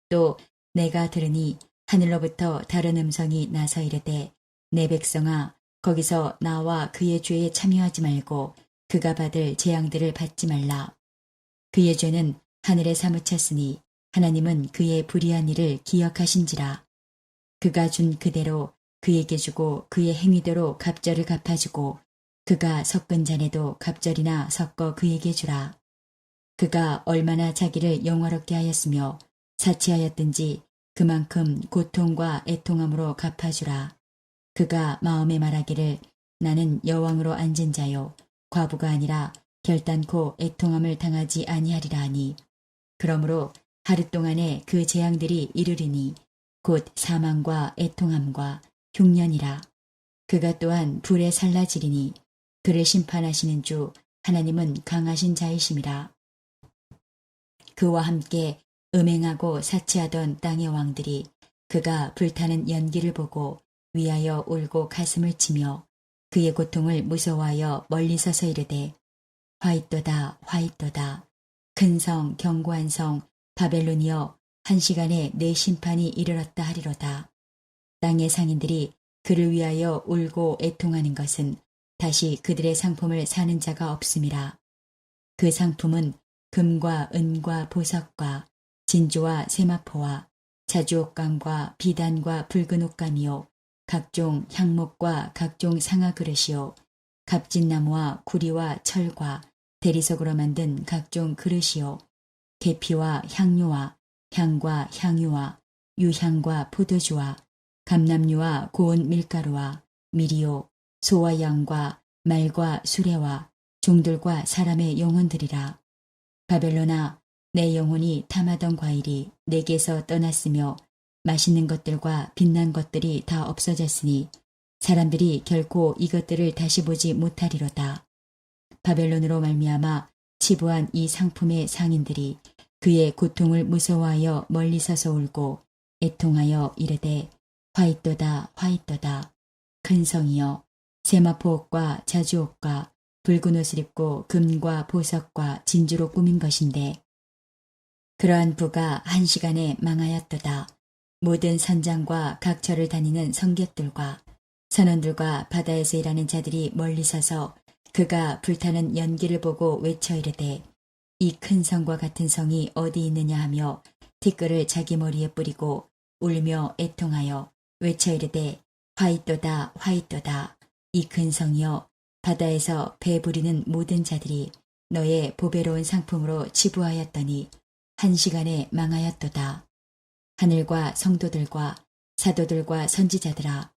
또 내가 들으니 하늘로부터 다른 음성이 나서 이르되 내 백성아 거기서 나와 그의 죄에 참여하지 말고 그가 받을 재앙들을 받지 말라. 그의 죄는 하늘에 사무쳤으니 하나님은 그의 불의한 일을 기억하신지라. 그가 준 그대로 그에게 주고 그의 행위대로 갑절을 갚아주고 그가 섞은 잔에도 갑절이나 섞어 그에게 주라. 그가 얼마나 자기를 영화롭게 하였으며 사치하였든지 그만큼 고통과 애통함으로 갚아주라. 그가 마음에 말하기를 나는 여왕으로 앉은 자요 과부가 아니라 결단코 애통함을 당하지 아니하리라 하니 그러므로 하루 동안에 그 재앙들이 이르리니 곧 사망과 애통함과 흉년이라. 그가 또한 불에 살라지리니 그를 심판하시는 주 하나님은 강하신 자이심이라. 그와 함께 음행하고 사치하던 땅의 왕들이 그가 불타는 연기를 보고 위하여 울고 가슴을 치며 그의 고통을 무서워하여 멀리 서서 이르되 화이또다 화이또다 큰 성 견고한 성 바벨론이여 한 시간에 내 심판이 이르렀다 하리로다. 땅의 상인들이 그를 위하여 울고 애통하는 것은 다시 그들의 상품을 사는 자가 없음이라. 그 상품은 금과 은과 보석과 진주와 세마포와 자주옥감과 비단과 붉은 옷감이요 각종 향목과 각종 상아 그릇이요 갑진나무와 구리와 철과 대리석으로 만든 각종 그릇이요 계피와 향료와 향과 향유와 유향과 포도주와 감람류와 고운 밀가루와 미리요 소와 양과 말과 수레와 종들과 사람의 영혼들이라. 바벨론아 내 영혼이 탐하던 과일이 내게서 떠났으며 맛있는 것들과 빛난 것들이 다 없어졌으니 사람들이 결코 이것들을 다시 보지 못하리로다. 바벨론으로 말미암아 치부한 이 상품의 상인들이 그의 고통을 무서워하여 멀리 서서 울고 애통하여 이르되 화이또다 화이또다 큰 성이여 세마포옷과 자주옷과 붉은 옷을 입고 금과 보석과 진주로 꾸민 것인데 그러한 부가 한 시간에 망하였도다. 모든 선장과 각처를 다니는 성객들과 선원들과 바다에서 일하는 자들이 멀리 서서 그가 불타는 연기를 보고 외쳐 이르되 이 큰 성과 같은 성이 어디 있느냐 하며 티끌을 자기 머리에 뿌리고 울며 애통하여 외쳐 이르되 화이또다 화이또다 이 큰 성이여 바다에서 배 부리는 모든 자들이 너의 보배로운 상품으로 치부하였더니 한 시간에 망하였도다. 하늘과 성도들과 사도들과 선지자들아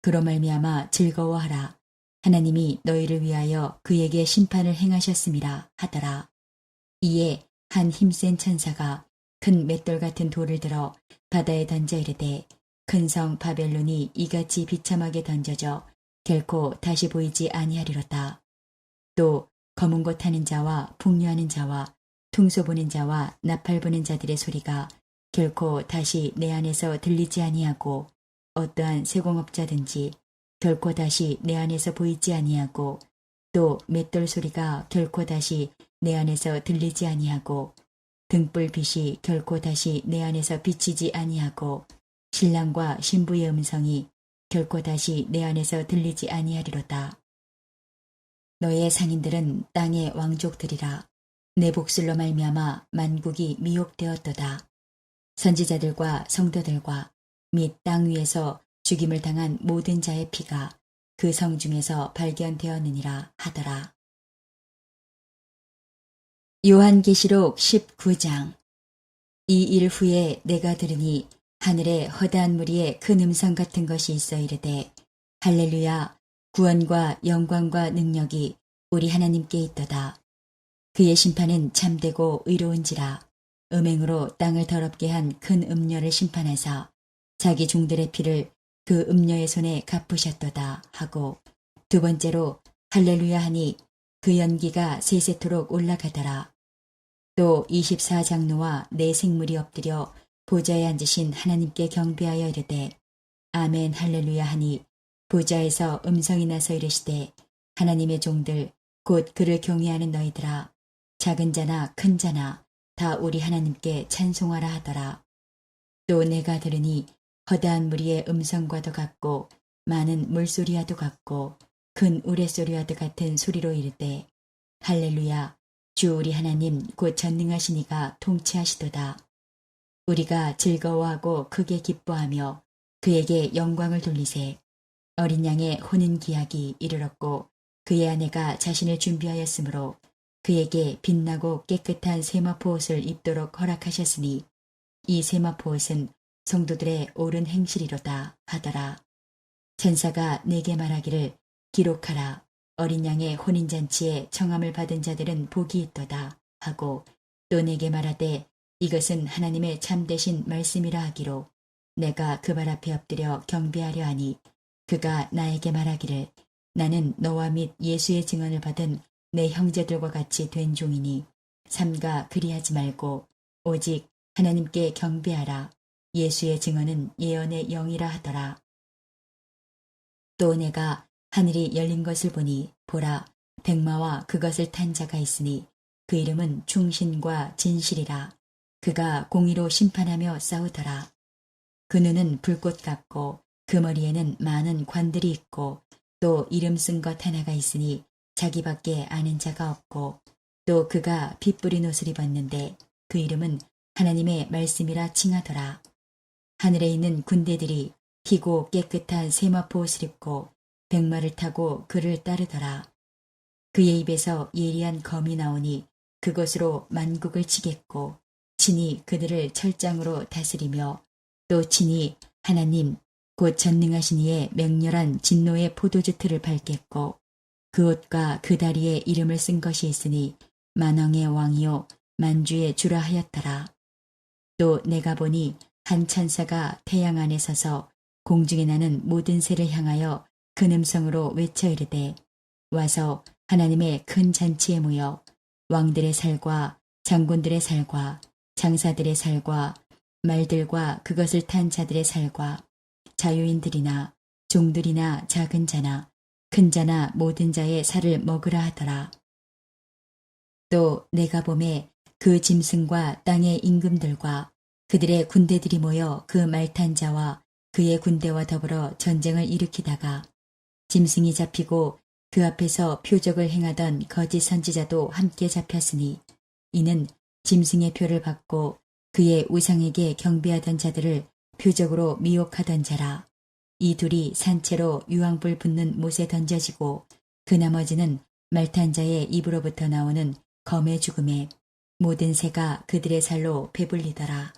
그로 말미암아 즐거워하라. 하나님이 너희를 위하여 그에게 심판을 행하셨음이라 하더라. 이에 한 힘센 천사가 큰 맷돌 같은 돌을 들어 바다에 던져 이르되 큰 성 바벨론이 이같이 비참하게 던져져 결코 다시 보이지 아니하리로다. 또 검은 곳 타는 자와 풍류하는 자와 퉁소 보는 자와 나팔 부는 자들의 소리가 결코 다시 내 안에서 들리지 아니하고 어떠한 세공업자든지 결코 다시 내 안에서 보이지 아니하고 또 맷돌 소리가 결코 다시 내 안에서 들리지 아니하고 등불 빛이 결코 다시 내 안에서 비치지 아니하고 신랑과 신부의 음성이 결코 다시 내 안에서 들리지 아니하리로다. 너의 상인들은 땅의 왕족들이라. 내 복술로 말미암아 만국이 미혹되었도다. 선지자들과 성도들과 및 땅 위에서 죽임을 당한 모든 자의 피가 그 성 중에서 발견되었느니라 하더라. 요한계시록 19장. 이 일 후에 내가 들으니 하늘에 허다한 무리에 큰 음성 같은 것이 있어 이르되 할렐루야 구원과 영광과 능력이 우리 하나님께 있도다. 그의 심판은 참되고 의로운지라. 음행으로 땅을 더럽게 한 큰 음녀를 심판하사 자기 종들의 피를 그 음녀의 손에 갚으셨도다 하고 두 번째로 할렐루야 하니 그 연기가 세세토록 올라가더라. 또 24장로와 네 생물이 엎드려 보좌에 앉으신 하나님께 경배하여 이르되 아멘 할렐루야 하니 보좌에서 음성이 나서 이르시되 하나님의 종들 곧 그를 경외하는 너희들아 작은 자나 큰 자나 다 우리 하나님께 찬송하라 하더라. 또 내가 들으니 허다한 무리의 음성과도 같고 많은 물소리와도 같고 큰 우레소리와도 같은 소리로 이르되 할렐루야 주 우리 하나님 곧 전능하신 이가 통치하시도다. 우리가 즐거워하고 크게 기뻐하며 그에게 영광을 돌리세. 어린 양의 혼인 기약이 이르렀고 그의 아내가 자신을 준비하였으므로 그에게 빛나고 깨끗한 세마포 옷을 입도록 허락하셨으니 이 세마포 옷은 성도들의 옳은 행실이로다 하더라. 천사가 내게 말하기를 기록하라. 어린 양의 혼인잔치에 청함을 받은 자들은 복이 있도다 하고 또 내게 말하되 이것은 하나님의 참되신 말씀이라 하기로 내가 그 발 앞에 엎드려 경배하려 하니 그가 나에게 말하기를 나는 너와 및 예수의 증언을 받은 내 형제들과 같이 된 종이니 삼가 그리하지 말고 오직 하나님께 경배하라. 예수의 증언은 예언의 영이라 하더라. 또 내가 하늘이 열린 것을 보니 보라 백마와 그것을 탄 자가 있으니 그 이름은 충신과 진실이라. 그가 공의로 심판하며 싸우더라. 그 눈은 불꽃 같고 그 머리에는 많은 관들이 있고 또 이름 쓴 것 하나가 있으니 자기밖에 아는 자가 없고 또 그가 피 뿌린 옷을 입었는데 그 이름은 하나님의 말씀이라 칭하더라. 하늘에 있는 군대들이 희고 깨끗한 세마포 옷을 입고 백마를 타고 그를 따르더라. 그의 입에서 예리한 검이 나오니 그것으로 만국을 치겠고 친히 그들을 철장으로 다스리며 또 친히 하나님 곧 전능하신 이의 맹렬한 진노의 포도주 틀을 밟겠고 그 옷과 그 다리에 이름을 쓴 것이 있으니 만왕의 왕이요 만주의 주라 하였더라. 또 내가 보니 한 천사가 태양 안에 서서 공중에 나는 모든 새를 향하여 큰 음성으로 외쳐 이르되 와서 하나님의 큰 잔치에 모여 왕들의 살과 장군들의 살과 장사들의 살과 말들과 그것을 탄 자들의 살과 자유인들이나 종들이나 작은 자나 큰 자나 모든 자의 살을 먹으라 하더라. 또 내가 보매 그 짐승과 땅의 임금들과 그들의 군대들이 모여 그 말탄 자와 그의 군대와 더불어 전쟁을 일으키다가 짐승이 잡히고 그 앞에서 표적을 행하던 거짓 선지자도 함께 잡혔으니 이는 짐승의 표를 받고 그의 우상에게 경배하던 자들을 표적으로 미혹하던 자라. 이 둘이 산채로 유황불 붙는 못에 던져지고 그 나머지는 말탄 자의 입으로부터 나오는 검의 죽음에 모든 새가 그들의 살로 배불리더라.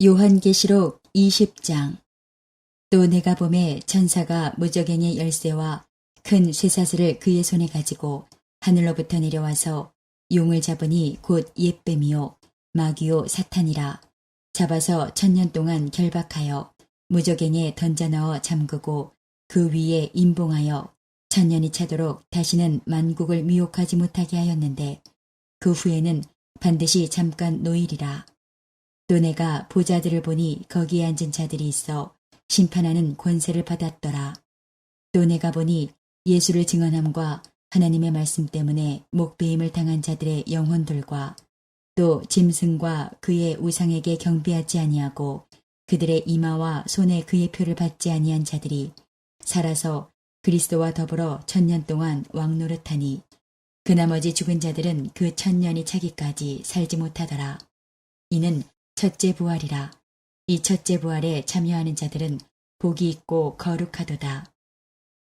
요한계시록 20장. 또 내가 보매 천사가 무저갱의 열쇠와 큰 쇠사슬을 그의 손에 가지고 하늘로부터 내려와서 용을 잡으니 곧 옛뱀이요 마귀요 사탄이라. 잡아서 1000년 동안 결박하여 무저갱에 던져 넣어 잠그고 그 위에 임봉하여 1000년이 차도록 다시는 만국을 미혹하지 못하게 하였는데 그 후에는 반드시 잠깐 노일이라. 또 내가 보좌들을 보니 거기에 앉은 자들이 있어 심판하는 권세를 받았더라. 또 내가 보니 예수를 증언함과 하나님의 말씀 때문에 목배임을 당한 자들의 영혼들과 또 짐승과 그의 우상에게 경배하지 아니하고 그들의 이마와 손에 그의 표를 받지 아니한 자들이 살아서 그리스도와 더불어 1000년 동안 왕노릇하니 그 나머지 죽은 자들은 그 1000년이 차기까지 살지 못하더라. 이는 첫째 부활이라. 이 첫째 부활에 참여하는 자들은 복이 있고 거룩하도다.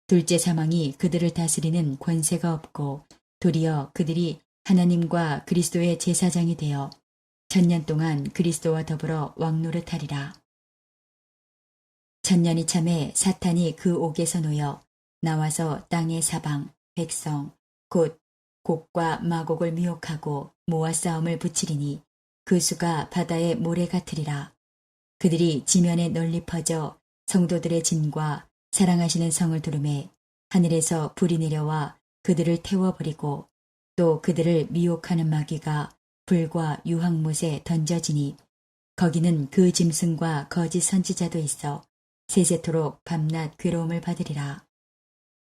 둘째 사망이 그들을 다스리는 권세가 없고 도리어 그들이 하나님과 그리스도의 제사장이 되어 1000년 동안 그리스도와 더불어 왕노릇하리라. 1000년이 참에 사탄이 그 옥에서 놓여 나와서 땅의 사방, 백성, 곧 곡과 마곡을 미혹하고 모아 싸움을 붙이리니 그 수가 바다의 모래 같으리라. 그들이 지면에 널리 퍼져 성도들의 진과 사랑하시는 성을 두르매 하늘에서 불이 내려와 그들을 태워버리고 또 그들을 미혹하는 마귀가 불과 유황못에 던져지니 거기는 그 짐승과 거짓 선지자도 있어 세세토록 밤낮 괴로움을 받으리라.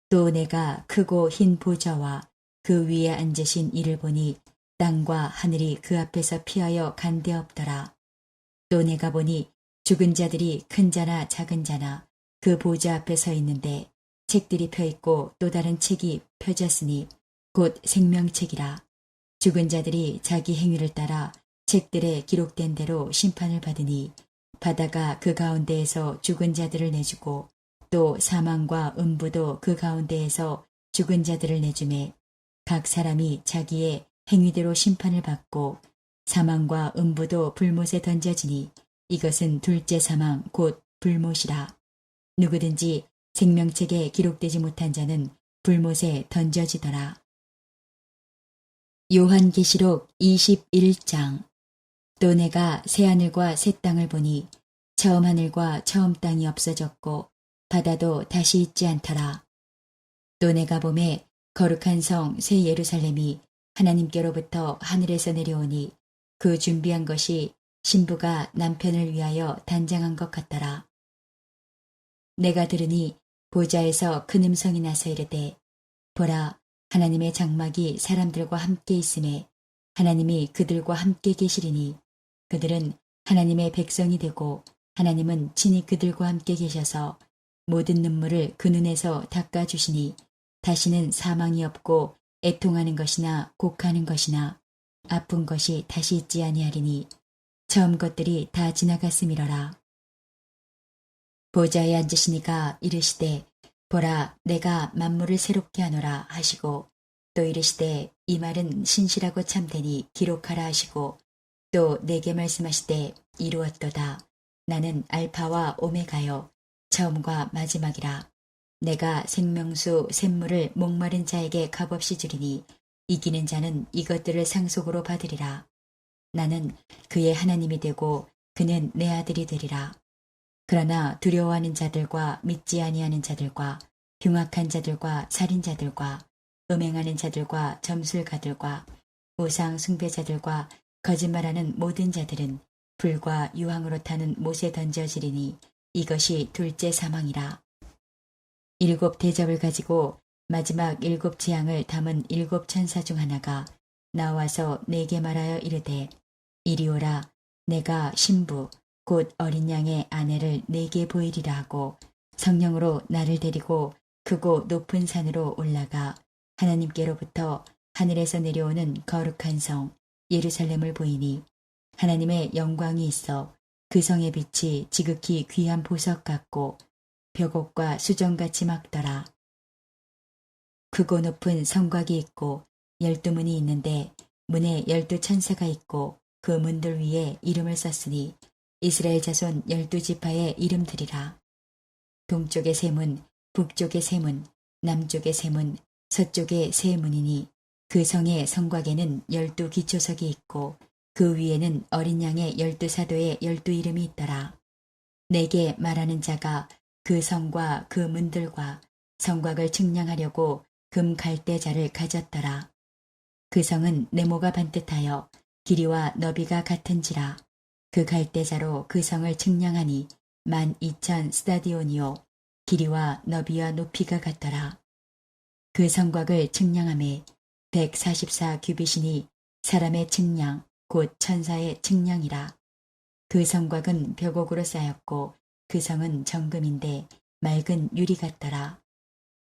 또 내가 크고 흰 보좌와 그 위에 앉으신 이를 보니 땅과 하늘이 그 앞에서 피하여 간데없더라. 또 내가 보니 죽은 자들이 큰 자나 작은 자나 그 보좌 앞에 서 있는데 책들이 펴있고 또 다른 책이 펴졌으니 곧 생명책이라. 죽은 자들이 자기 행위를 따라 책들에 기록된 대로 심판을 받으니 바다가 그 가운데에서 죽은 자들을 내주고 또 사망과 음부도 그 가운데에서 죽은 자들을 내주매 각 사람이 자기의 행위대로 심판을 받고 사망과 음부도 불못에 던져지니 이것은 둘째 사망 곧 불못이라. 누구든지 생명책에 기록되지 못한 자는 불못에 던져지더라. 요한계시록 21장. 또 내가 새 하늘과 새 땅을 보니 처음 하늘과 처음 땅이 없어졌고 바다도 다시 있지 않더라. 또 내가 보매 거룩한 성 새 예루살렘이 하나님께로부터 하늘에서 내려오니 그 준비한 것이 신부가 남편을 위하여 단장한 것 같더라. 내가 들으니 보좌에서 큰 음성이 나서 이르되 보라 하나님의 장막이 사람들과 함께 있음에 하나님이 그들과 함께 계시리니 그들은 하나님의 백성이 되고 하나님은 친히 그들과 함께 계셔서 모든 눈물을 그 눈에서 닦아주시니 다시는 사망이 없고 애통하는 것이나 곡하는 것이나 아픈 것이 다시 있지 아니하리니 처음 것들이 다 지나갔음이러라. 보좌에 앉으시니가 이르시되 보라 내가 만물을 새롭게 하노라 하시고 또 이르시되 이 말은 신실하고 참되니 기록하라 하시고 또 내게 말씀하시되 이루었도다. 나는 알파와 오메가요 처음과 마지막이라. 내가 생명수 샘물을 목마른 자에게 값없이 주리니 이기는 자는 이것들을 상속으로 받으리라. 나는 그의 하나님이 되고 그는 내 아들이 되리라. 그러나 두려워하는 자들과 믿지 아니하는 자들과 흉악한 자들과 살인자들과 음행하는 자들과 점술가들과 우상 숭배자들과 거짓말하는 모든 자들은 불과 유황으로 타는 못에 던져지리니 이것이 둘째 사망이라. 7 대접을 가지고 마지막 7 재앙을 담은 7 천사 중 하나가 나와서 내게 말하여 이르되 이리 오라. 내가 신부 곧 어린 양의 아내를 내게 보이리라 하고 성령으로 나를 데리고 크고 높은 산으로 올라가 하나님께로부터 하늘에서 내려오는 거룩한 성 예루살렘을 보이니 하나님의 영광이 있어 그 성의 빛이 지극히 귀한 보석 같고 벽옥과 수정같이 막더라. 크고 높은 성곽이 있고 12문이 있는데 문에 12 천사가 있고 그 문들 위에 이름을 썼으니 이스라엘 자손 12지파의 이름들이라. 동쪽의 세 문, 북쪽의 세 문, 남쪽의 세 문, 서쪽의 세 문이니 그 성의 성곽에는 12 기초석이 있고 그 위에는 어린 양의 12 사도의 12 이름이 있더라. 내게 말하는 자가 그 성과 그 문들과 성곽을 측량하려고 금 갈대자를 가졌더라. 그 성은 네모가 반듯하여 길이와 너비가 같은지라. 그 갈대자로 그 성을 측량하니 12,000 스타디온이요 길이와 너비와 높이가 같더라. 그 성곽을 측량함에 144 규빗이니 사람의 측량 곧 천사의 측량이라. 그 성곽은 벽옥으로 쌓였고 그 성은 정금인데 맑은 유리 같더라.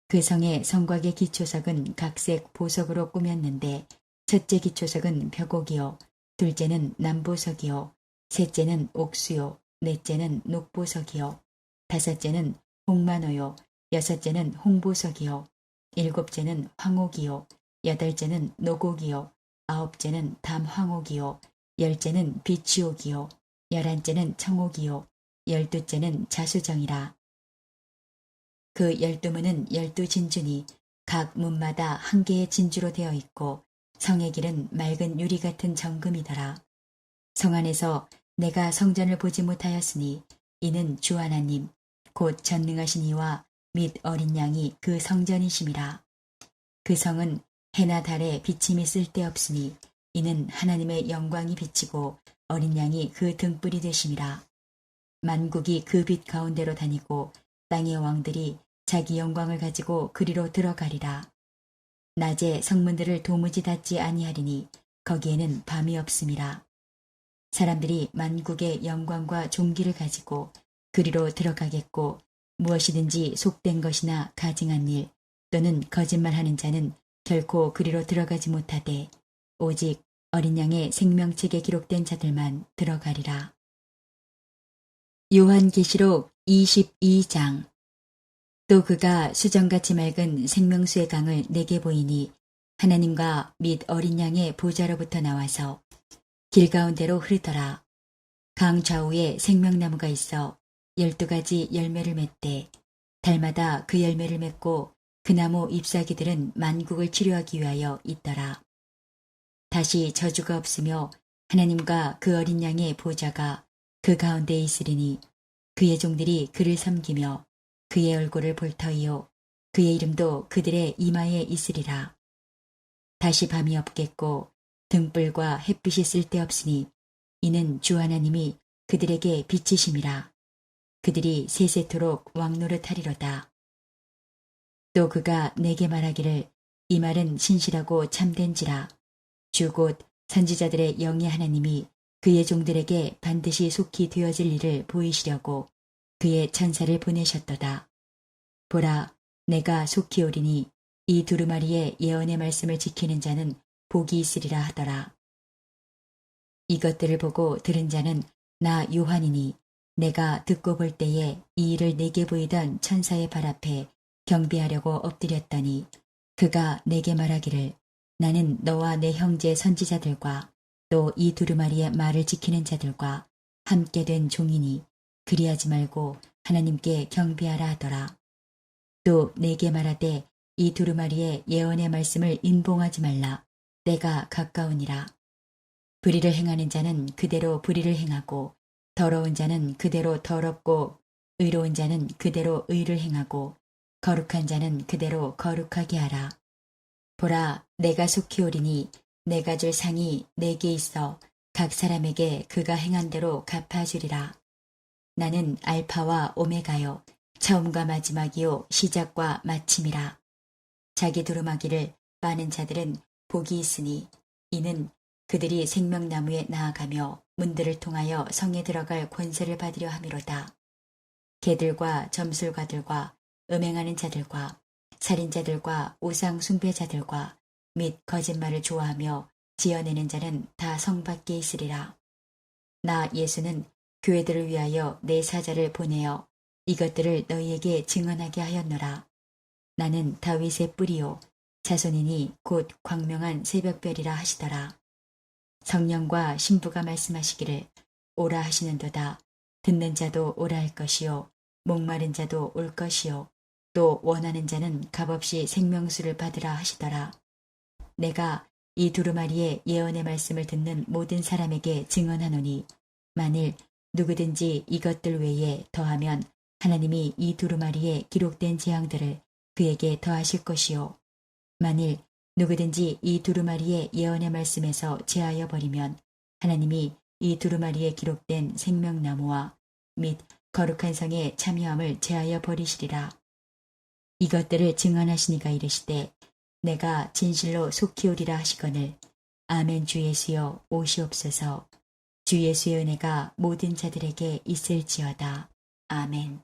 그 성의 성곽의 기초석은 각색 보석으로 꾸몄는데 첫째 기초석은 벽옥이요 둘째는 남보석이요 셋째는 옥수요 넷째는 녹보석이요 다섯째는 홍만호요 여섯째는 홍보석이요 일곱째는 황옥이요 여덟째는 노곡이요 아홉째는 담황옥이요 열째는 비치옥이요 11째는 청옥이요 12째는 자수정이라. 그 12문은 12 진주니 각 문마다 한 개의 진주로 되어 있고 성의 길은 맑은 유리 같은 정금이더라. 성 안에서 내가 성전을 보지 못하였으니 이는 주 하나님 곧 전능하신 이와 및 어린 양이 그 성전이심이라. 그 성은 해나 달에 비침이 쓸데없으니 이는 하나님의 영광이 비치고 어린 양이 그 등불이 되심이라. 만국이 그 빛 가운데로 다니고 땅의 왕들이 자기 영광을 가지고 그리로 들어가리라. 낮에 성문들을 도무지 닫지 아니하리니 거기에는 밤이 없음이라. 사람들이 만국의 영광과 존귀를 가지고 그리로 들어가겠고 무엇이든지 속된 것이나 가증한 일 또는 거짓말하는 자는 결코 그리로 들어가지 못하되 오직 어린 양의 생명책에 기록된 자들만 들어가리라. 요한계시록 22장. 또 그가 수정같이 맑은 생명수의 강을 내게 보이니 하나님과 및 어린 양의 보좌로부터 나와서 길 가운데로 흐르더라. 강 좌우에 생명나무가 있어 12가지 열매를 맺되 달마다 그 열매를 맺고 그 나무 잎사귀들은 만국을 치료하기 위하여 있더라. 다시 저주가 없으며 하나님과 그 어린 양의 보좌가 그 가운데에 있으리니 그의 종들이 그를 섬기며 그의 얼굴을 볼 터이요 그의 이름도 그들의 이마에 있으리라. 다시 밤이 없겠고 등불과 햇빛이 쓸데없으니 이는 주 하나님이 그들에게 빛이심이라. 그들이 세세토록 왕노릇하리로다. 또 그가 내게 말하기를 이 말은 신실하고 참된지라. 주 곧 선지자들의 영의 하나님이 그의 종들에게 반드시 속히 되어질 일을 보이시려고 그의 천사를 보내셨도다. 보라, 내가 속히 오리니 이 두루마리의 예언의 말씀을 지키는 자는 복이 있으리라 하더라. 이것들을 보고 들은 자는 나 요한이니 내가 듣고 볼 때에 이 일을 내게 보이던 천사의 발 앞에 경배하려고 엎드렸더니 그가 내게 말하기를 나는 너와 내 형제 선지자들과 또 이 두루마리의 말을 지키는 자들과 함께 된 종이니 그리하지 말고 하나님께 경배하라 하더라. 또 내게 말하되 이 두루마리의 예언의 말씀을 인봉하지 말라. 때가 가까우니라. 불의를 행하는 자는 그대로 불의를 행하고 더러운 자는 그대로 더럽고 의로운 자는 그대로 의를 행하고 거룩한 자는 그대로 거룩하게 하라. 보라, 내가 속히 오리니 내가 줄 상이 내게 있어 각 사람에게 그가 행한 대로 갚아주리라. 나는 알파와 오메가요, 처음과 마지막이요, 시작과 마침이라. 자기 두루마기를 빠는 자들은 복이 있으니 이는 그들이 생명나무에 나아가며 문들을 통하여 성에 들어갈 권세를 받으려 함이로다. 개들과 점술가들과 음행하는 자들과 살인자들과 우상 숭배자들과 및 거짓말을 좋아하며 지어내는 자는 다 성 밖에 있으리라. 나 예수는 교회들을 위하여 내 사자를 보내어 이것들을 너희에게 증언하게 하였노라. 나는 다윗의 뿌리요 자손이니 곧 광명한 새벽별이라 하시더라. 성령과 신부가 말씀하시기를 오라 하시는도다. 듣는 자도 오라 할 것이요 목마른 자도 올 것이요 또 원하는 자는 값없이 생명수를 받으라 하시더라. 내가 이 두루마리의 예언의 말씀을 듣는 모든 사람에게 증언하노니 만일 누구든지 이것들 외에 더하면 하나님이 이 두루마리에 기록된 재앙들을 그에게 더하실 것이요 만일 누구든지 이 두루마리의 예언의 말씀에서 제하여 버리면 하나님이 이 두루마리에 기록된 생명나무와 및 거룩한 성의 참여함을 제하여 버리시리라. 이것들을 증언하시니가 이르시되 내가 진실로 속히 오리라 하시거늘 아멘. 주 예수여 오시옵소서. 주 예수의 은혜가 모든 자들에게 있을지어다. 아멘.